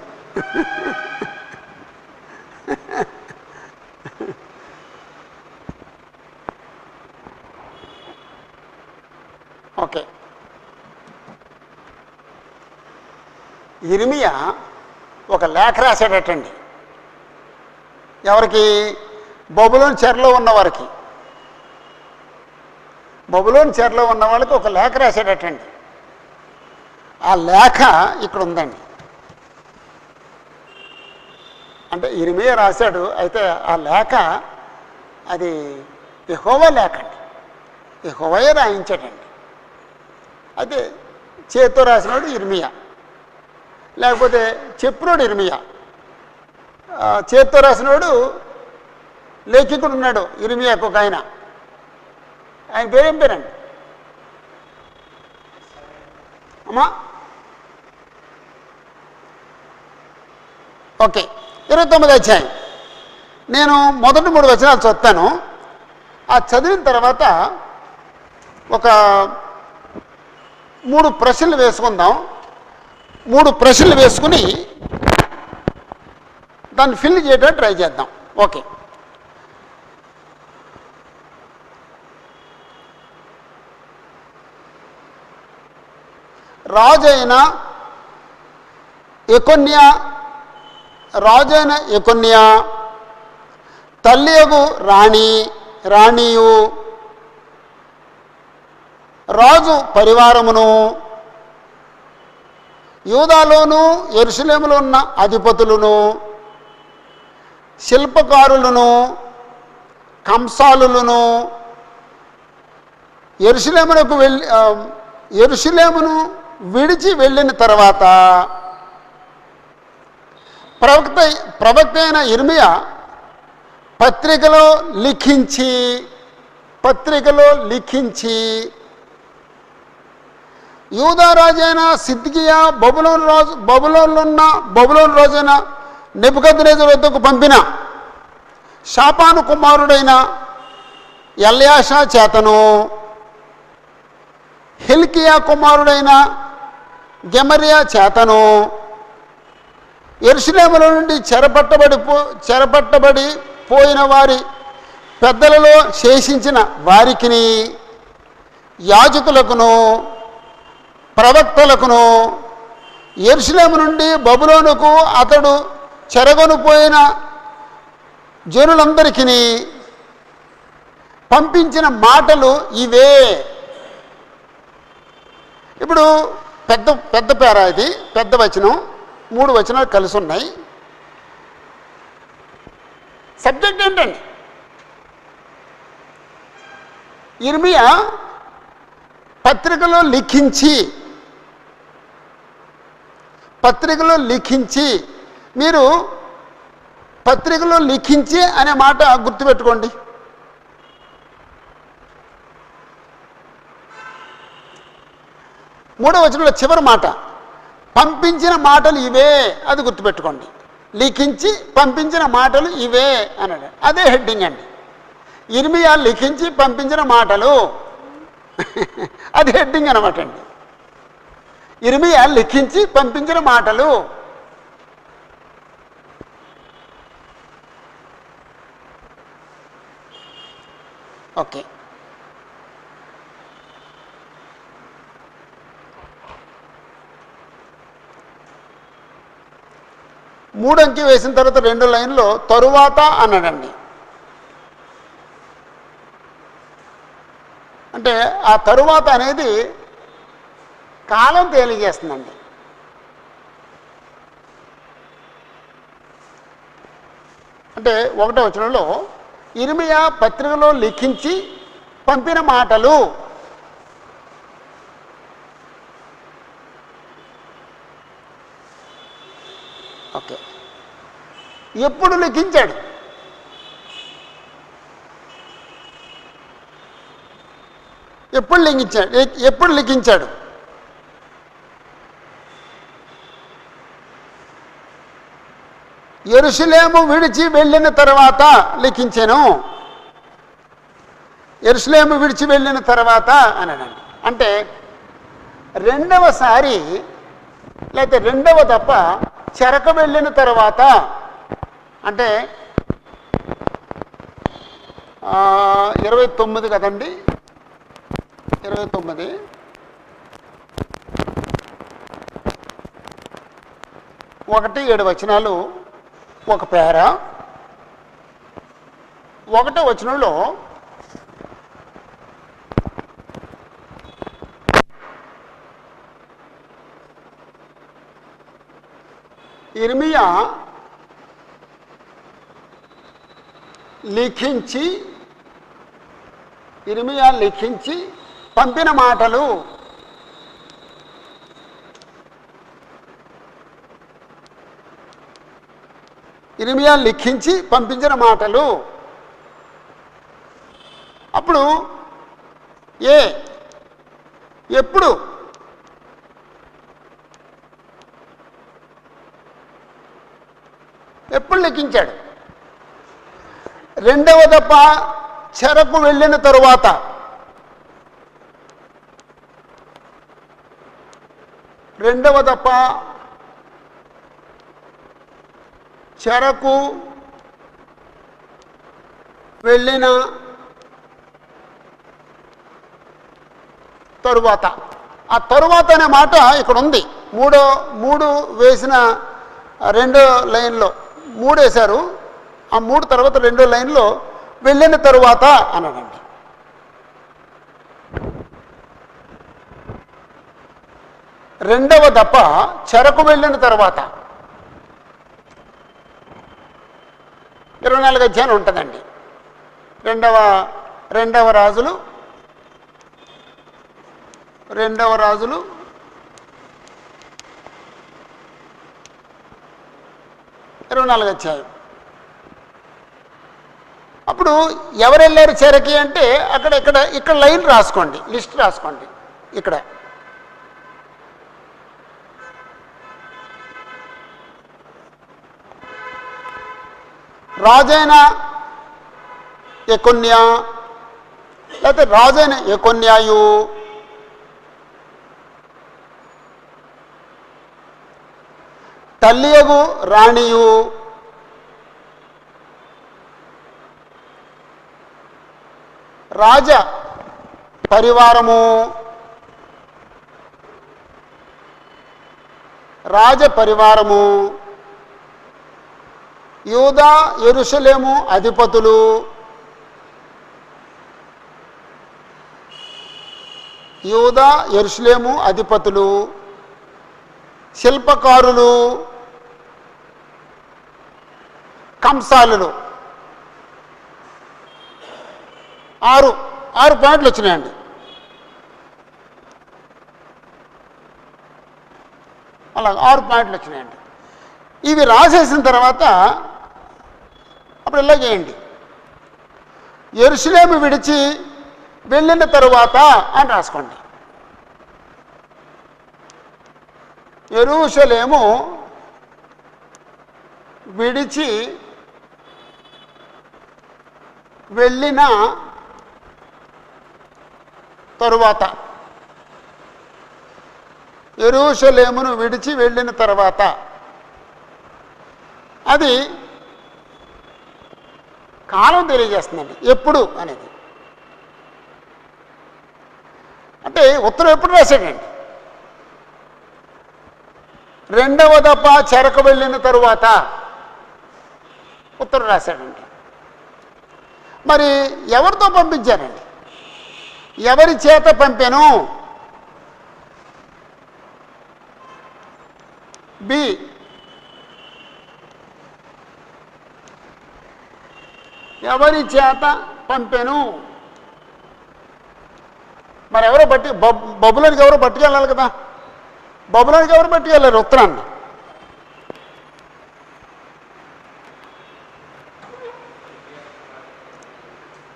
ఓకే, ఇర్మియా ఒక లేఖ రాశాడటండి. ఎవరికి? బబులోను చెరలో ఉన్నవారికి. బబులోను చెరలో ఉన్న వాళ్ళకి ఒక లేఖ రాశాడటండి. ఆ లేఖ ఇక్కడ ఉందండి. అంటే ఇర్మియా రాశాడు. అయితే ఆ లేఖ అది యెహోవా లేఖ అండి. యెహోవాయే రాయించాడండి. అయితే చేత్తో రాసినాడు ఇర్మియా, లేకపోతే చెప్పునోడు ఇర్మియా. చేత్తో రాసినోడు లేఖికుడు ఉన్నాడు ఇర్మియాకు ఒక ఆయన పేరేం పేరండి అమ్మా? ఓకే, 29 అధ్యాయం. నేను మొదటి 3 వచనాలు చదువుతాను. ఆ చదివిన తర్వాత ఒక 3 ప్రశ్నలు వేసుకుందాం. 3 ప్రశ్నలు వేసుకుని దాన్ని ఫిల్ చేయడానికి ట్రై చేద్దాం. ఓకే, రాజైన ఎకొన్యా తల్లియగు రాణియు రాజు పరివారమును యూదాలోను యెరూషలేములో ఉన్న అధిపతులను శిల్పకారులను కంసాలులను యెరూషలేమును విడిచి వెళ్ళిన తర్వాత ప్రవక్త అయిన ఇర్మియా పత్రికలో లిఖించి యూదా రాజైన సిద్కియా బబులోను రోజైన నెబుకద్నెజరు వద్దకు పంపిన షాపాను కుమారుడైన ఎల్యాషా చేతను హిల్కియా కుమారుడైన గెమరియా చేతను యెరూషలేములో నుండి చెరపట్టబడి పోయిన వారి పెద్దలలో శేషించిన వారికిని యాజకులకును ప్రవక్తలకును యెరూషలేము నుండి బబులోనుకు అతడు చెరగొనిపోయిన జనులందరికీ పంపించిన మాటలు ఇవే. ఇప్పుడు పెద్ద పేర, ఇది పెద్ద వచనం, 3 వచనాలు కలిసి ఉన్నాయి. సబ్జెక్ట్ ఏంటండి? యిర్మీయా పత్రికలో లిఖించి మీరు పత్రికలో లిఖించి అనే మాట గుర్తుపెట్టుకోండి. మూడవ వచనంలో చివరి మాట పంపించిన మాటలు ఇవే, అది గుర్తుపెట్టుకోండి. లిఖించి పంపించిన మాటలు ఇవే అన్నాడు. అదే హెడ్డింగ్ అండి. యిర్మీయా లిఖించి పంపించిన మాటలు, అది హెడ్డింగ్ అనమాట అండి. యిర్మీయా లిఖించి పంపించిన మాటలు. ఓకే, మూడు అంకి వేసిన తర్వాత 2 లైన్లో తరువాత అన్నాడండి. అంటే ఆ తరువాత అనేది కాలం తెలియజేస్తుందండి. అంటే 1వ వచనంలో యిర్మీయా పత్రికలో లిఖించి పంపిన మాటలు. ఓకే, ఎప్పుడు లిఖించాడు? ఎప్పుడు లిఖించాడు? యెరూషలేము విడిచి వెళ్ళిన తర్వాత లిఖించాను. యెరూషలేము విడిచి వెళ్ళిన తర్వాత అన్నాడండి. అంటే రెండవసారి లేకపోతే రెండవ తప్ప చెరకు వెళ్ళిన తర్వాత, అంటే 29 కదండి, 29 1-7 వచనాలు ఒక పేర. 1వ వచనంలో యిర్మీయా లిఖించి పంపిన మాటలు. యిర్మీయా లిఖించి పంపించిన మాటలు. అప్పుడు ఎప్పుడు? ఎప్పుడు లిఖించాడు? రెండవ దప్ప చెరకు వెళ్ళిన తరువాత. రెండవ దప్ప చెరకు వెళ్ళిన తరువాత. ఆ తరువాత అనే మాట ఇక్కడ ఉంది. 3 వేసిన 2 లైన్లో 3 వేశారు. ఆ 3 తర్వాత 2 లైన్లో వెళ్ళిన తరువాత అన్నాడండి. రెండవ దప్ప చెరకు వెళ్ళిన తర్వాత 24 అధ్యాయం ఉంటుందండి. రెండవ రాజులు 24 అధ్యాయం. అప్పుడు ఎవరు వెళ్ళారు చెరకి అంటే ఇక్కడ లైన్ రాసుకోండి, లిస్ట్ రాసుకోండి. ఇక్కడ రాజైన ఎకొన్యా లేకపోతే రాజైన ఎకొన్యాయు, తల్లియగు రాణియు, రాజ పరివారము, యూదా యెరూషలేము అధిపతులు, శిల్పకారులు, కంసాలులు. 6 పాయింట్లు వచ్చినాయండి. అలా 6 పాయింట్లు వచ్చినాయండి. ఇవి రాసేసిన తర్వాత అప్పుడు ఇలా చేయండి, యెరూషలేము విడిచి వెళ్ళిన తరువాత అని రాసుకోండి. యెరూషలేము విడిచి వెళ్ళిన తరువాత, యెరూషలేమును విడిచి వెళ్ళిన తర్వాత, అది కాలం తెలియజేస్తుందండి. ఎప్పుడు అనేది అంటే ఉత్తరం ఎప్పుడు రాశాడండి? 2వ దఫా చెరకు వెళ్ళిన తరువాత ఉత్తరం రాశాడండి. మరి ఎవరితో పంపించారండి? ఎవరి చేత పంపాను? బి, ఎవరి చేత పంపాను? మరి ఎవరో బబులోనికి ఎవరో పట్టుకెళ్ళాలి కదా. బబులోనికి ఎవరు పట్టుకెళ్ళారు ఉత్తరాన్ని?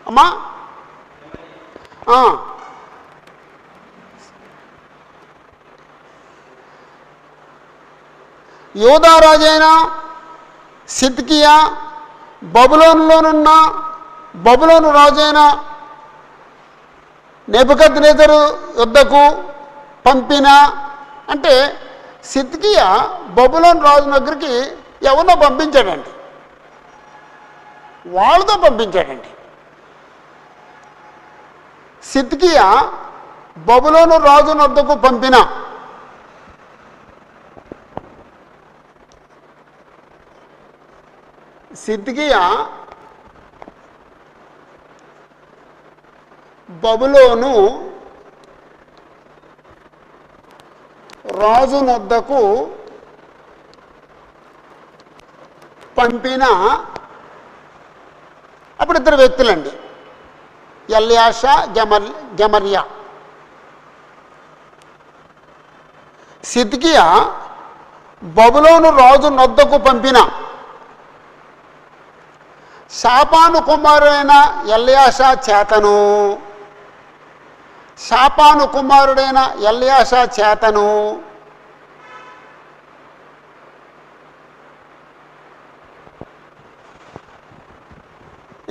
అమ్మా యూదా రాజైన సిద్కియా బబులోనులోనున్న బబులోను రాజైన నెబుకద్నెజరు యుద్ధకు పంపిన, అంటే సిద్కియా బబులోను రాజు దగ్గరికి ఎవరినో పంపించాడండి, వాళ్ళతో పంపించాడండి. సిద్కియా బబులోను రాజు వద్దకు పంపిన, సిద్కియా బబులోను రాజు వద్దకు పంపిన, అప్పుడు 2 వ్యక్తులండి, ఎల్యాషా, గెమర్యా. సిద్కియా బబులోను రాజు వద్దకు పంపిన షాపాను కుమారుడైన ఎల్యాషా చేతను,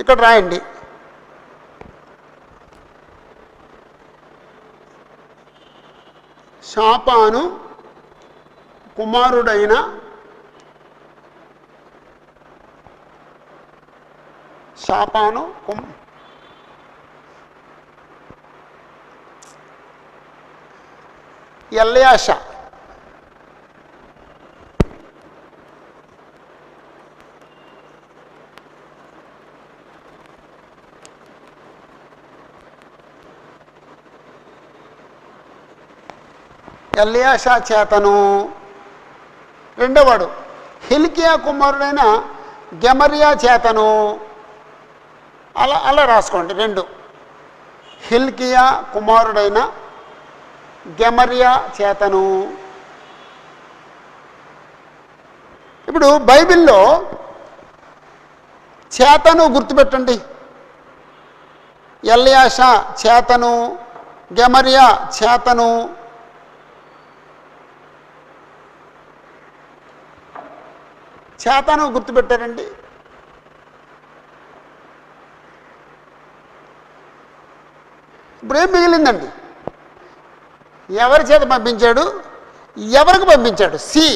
ఇక్కడ రాయండి. షాపాను కుమారుడైన ఎల్యాషా, చేతను. 2వవాడు హిల్కియా కుమారుడైన గెమర్యా చేతను. అలా రాసుకోండి. 2 హిల్కియా కుమారుడైన గెమర్యా చేతను. ఇప్పుడు బైబిల్లో చేతను గుర్తుపెట్టండి. ఎల్యాషా చేతను, గెమర్యా చేతను. చేతను గుర్తుపెట్టారండి. ఇప్పుడు ఏం మిగిలిందండి? ఎవరి చేత పంపించాడు, ఎవరికి పంపించాడు? సి.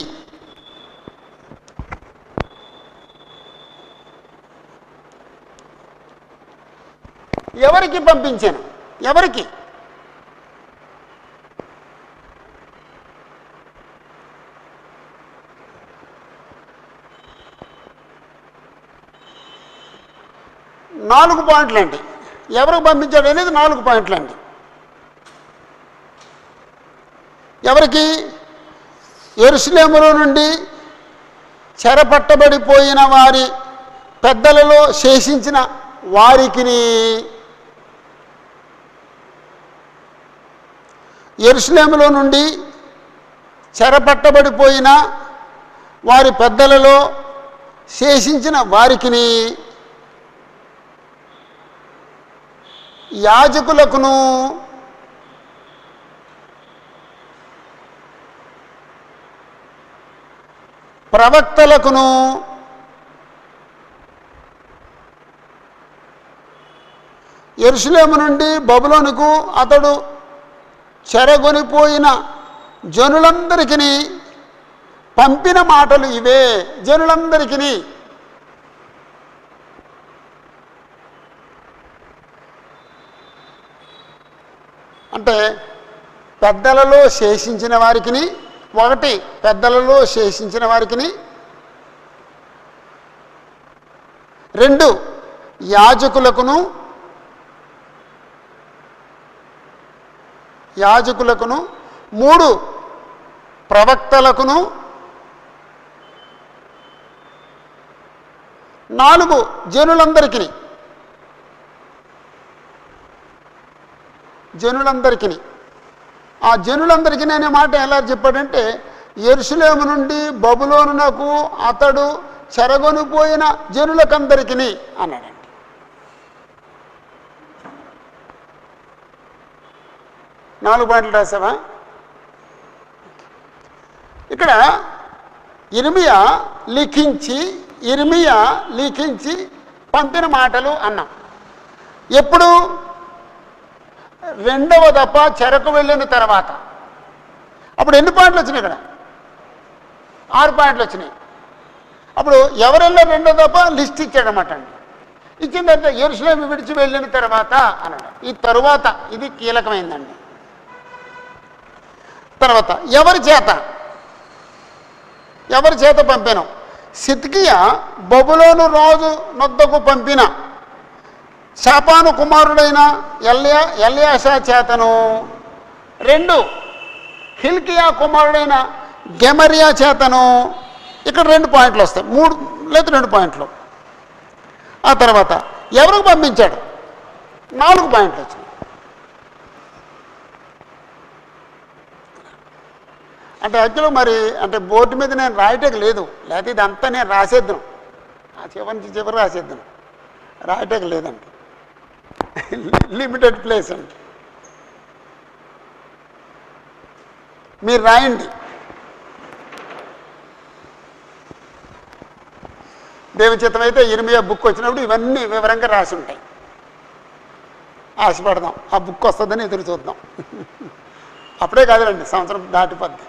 ఎవరికి పంపించాను? ఎవరికి? నాలుగు పాయింట్లు అండి. ఎవరికి పంపించాడు అనేది 4 పాయింట్లు అండి. ఎవరికి? యెరూషలేములో నుండి చెరపట్టబడిపోయిన వారి పెద్దలలో శేషించిన వారికిని, యెరూషలేములో నుండి చెరపట్టబడిపోయిన వారి పెద్దలలో శేషించిన వారికిని, యాజకులకును ప్రవక్తలకును యెరూషలేము నుండి బబులోనుకు అతడు చెరగొనిపోయిన జనులందరికీ పంపిన మాటలు ఇవే. జనులందరికీ అంటే పెద్దలలో శేషించిన వారికి, ఒకటి పెద్దలలో శేషించిన వారికి, 2 యాజకులకును 3 ప్రవక్తలకును, 4 జనులందరికీ. ఆ జనులందరికీ అనే మాట ఎలా చెప్పాడంటే, యెరూషలేము నుండి బబులోనునకు అతడు చెరగొనిపోయిన జనులకందరికీ అన్నాడండి. నాలుగు పాయింట్లు రాసావా? ఇక్కడ ఇర్మియా లిఖించి పంపిన మాటలు అన్నాం. ఎప్పుడు? 2వ దఫా చెరకు వెళ్ళిన తర్వాత. అప్పుడు ఎన్ని పాయింట్లు వచ్చినాయి? ఇక్కడ 6 పాయింట్లు వచ్చినాయి. అప్పుడు ఎవరెల్లో 2వ దఫా లిస్ట్ ఇచ్చాడనమాట అండి. ఇచ్చిన తర్వాత యెరూషలేము విడిచి వెళ్ళిన తర్వాత అన్నాడు. ఈ తరువాత ఇది కీలకమైందండి. తర్వాత ఎవరి చేత పంపాను? సిద్కియా బబులోను రాజు నొద్దకు పంపిన షాపాను కుమారుడైన ఎల్యాషా చేతను, 2 హిల్కియా కుమారుడైన గెమరియా చేతను. ఇక్కడ 2 పాయింట్లు వస్తాయి, 3 లేదా 2 పాయింట్లు. ఆ తర్వాత ఎవరికి పంపించాడు? 4 పాయింట్లు వచ్చినాయి. అంటే యాక్చువల్గా మరి అంటే బోర్డు మీద నేను రాయటకు లేదు, లేకపోతే ఇదంతా నేను రాసేద్దాను, ఆ చివరి రాసేద్దాను. రాయటకు లేదండి, లిమిటెడ్ ప్లేస్ అండి. మీరు రాయండి. దేవచిత్తం అయితే ఇర్మియా బుక్ వచ్చినప్పుడు ఇవన్నీ వివరంగా రాసి ఉంటాయి. ఆశపడదాం, ఆ బుక్ వస్తుందని ఎదురు చూద్దాం. అప్పుడే కాదులండి, సంవత్సరం దాటిపోద్ది.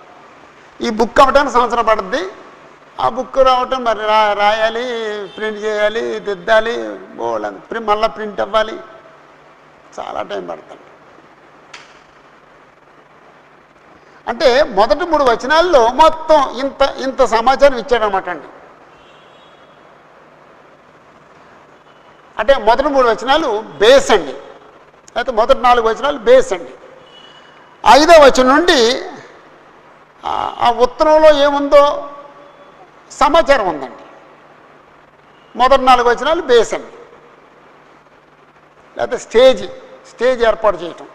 ఈ బుక్ అవ్వడానికి సంవత్సరం పడుద్ది. ఆ బుక్ రావటం మరి రాయాలి, ప్రింట్ చేయాలి, దిద్దాలి, బోల్డ్ మళ్ళీ ప్రింట్ అవ్వాలి, చాలా టైం పడుతుంది. అంటే మొదటి 3 వచనాల్లో మొత్తం ఇంత సమాచారం ఇచ్చాడనమాట అండి. అంటే మొదటి 3 వచనాలు బేస్ అండి, అయితే మొదటి 4 వచనాలు బేస్ అండి. 5వ వచనం నుండి ఆ ఉత్తరంలో ఏముందో సమాచారం ఉందండి. మొదటి 4 వచనాలు బేస్ అండి, లేకపోతే స్టేజ్ ఏర్పాటు చేయటం.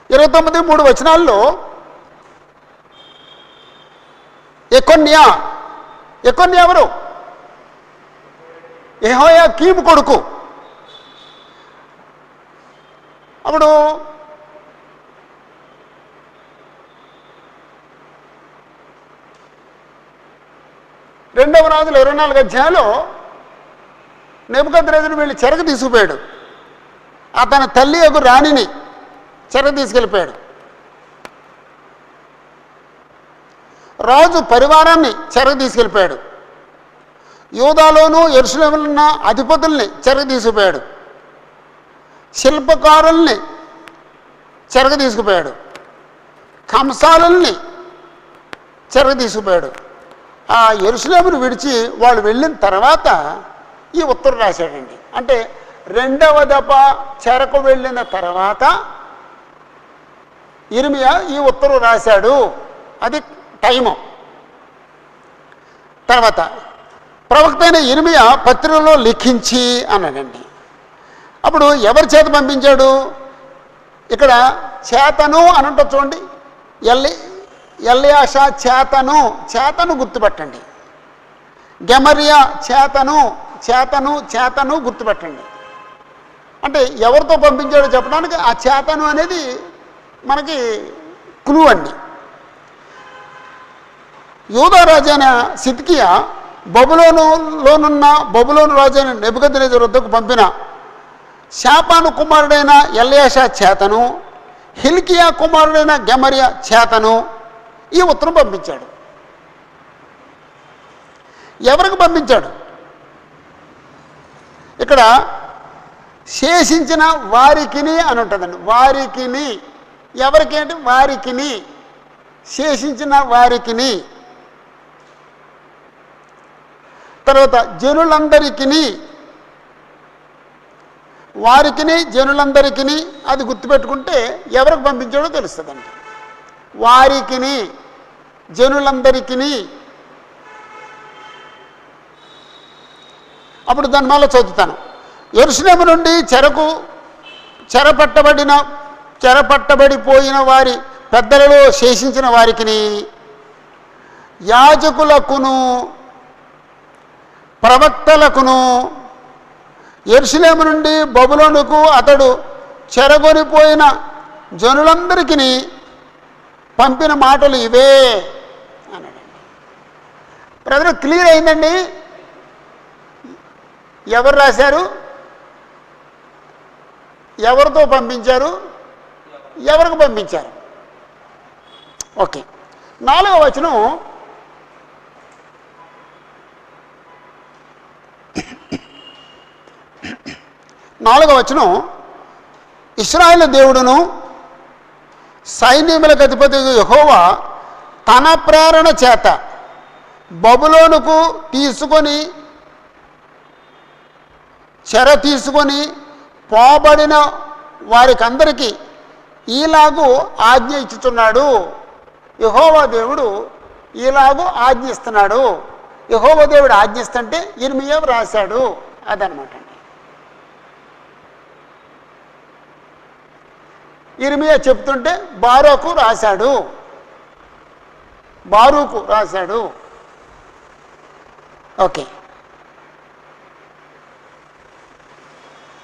ఇరవై 3 వచనాల్లో ఎకొన్యా ఎవరు? యెహోయాకీము కొడుకు. అప్పుడు రెండవ రాజులు 24 అధ్యాయంలో నెబుకద్నెజరు వెళ్ళి చెరకు తీసుకుపోయాడు. అతని తల్లి యొక్క రాణిని చెరకు తీసుకెళ్ళిపోయాడు. రాజు పరివారాన్ని చెరకు తీసుకెళ్ళిపోయాడు. యూదాలోను యెరూషలేములో ఉన్న అధిపతుల్ని చెరకు తీసుకుపోయాడు. శిల్పకారుల్ని చెరకు తీసుకుపోయాడు. కంసాలుల్ని చెరకు తీసుకుపోయాడు. ఆ యెరూషలేమును విడిచి వాళ్ళు వెళ్ళిన తర్వాత ఈ ఉత్తరం రాశాడండి. అంటే రెండవ దఫ చెరకు వెళ్ళిన తర్వాత ఇర్మియా ఈ ఉత్తరం రాశాడు. అది టైము. తర్వాత ప్రవక్త అయిన ఇర్మియా పత్రికలో లిఖించి అన్నాడండి. అప్పుడు ఎవరి చేత పంపించాడు? ఇక్కడ చేతను అని ఉంటుంది చూడండి. ఎల్యాషా చేతను, చేతను గుర్తుపెట్టండి. గెమరియా చేతను, చేతను చేతను గుర్తుపెట్టండి. అంటే ఎవరితో పంపించాడో చెప్పడానికి ఆ చేతను అనేది మనకి క్లూ అండి. యూదా రాజైన సిద్కియా బబులోనులోనున్న బబులోను రాజైన నెబుకద్నెజరు వద్దకు పంపిన షాపాను కుమారుడైన ఎల్యాషా చేతను, హిల్కియా కుమారుడైన గెమరియా చేతను ఈ ఉత్తరం పంపించాడు. ఎవరికి పంపించాడు? ఇక్కడ శేషించిన వారికిని అని ఉంటుందండి. వారికిని ఎవరికి అంటే వారికిని, శేషించిన వారికిని. తర్వాత జనులందరికిని, వారికిని జనులందరికిని. అది గుర్తుపెట్టుకుంటే ఎవరికి పంపించాడో తెలుస్తుందండి. వారికిని జనులందరికిని. అప్పుడు దాని వల్ల చదువుతాను. యెరూషలేము నుండి చెరపట్టబడిపోయిన వారి పెద్దలలో శేషించిన వారికిని, యాజకులకును ప్రవక్తలకును, యెరూషలేము నుండి బబులోనుకు అతడు చెరగొనిపోయిన జనులందరికీ పంపిన మాటలు ఇవే అన్నాడండి. బ్రదర్ క్లియర్ అయిందండి. ఎవరు రాశారు, ఎవరితో పంపించారు, ఎవరికి పంపించారు? ఓకే. 4వ వచనం ఇశ్రాయేలు దేవుడును సైన్యములకు అధిపతి యెహోవా తన ప్రేరణ చేత బబులోనుకు తీసుకొని పోబడిన వారికందరికీ ఈలాగు ఆజ్ఞ ఇచ్చుతున్నాడు. యెహోవా దేవుడు ఈలాగు ఆజ్ఞిస్తున్నాడు. యెహోవా దేవుడు ఆజ్ఞిస్తుంటే ఇర్మియా రాశాడు. అదనమాట అండి. ఇర్మియా చెప్తుంటే బారూకు రాశాడు. ఓకే.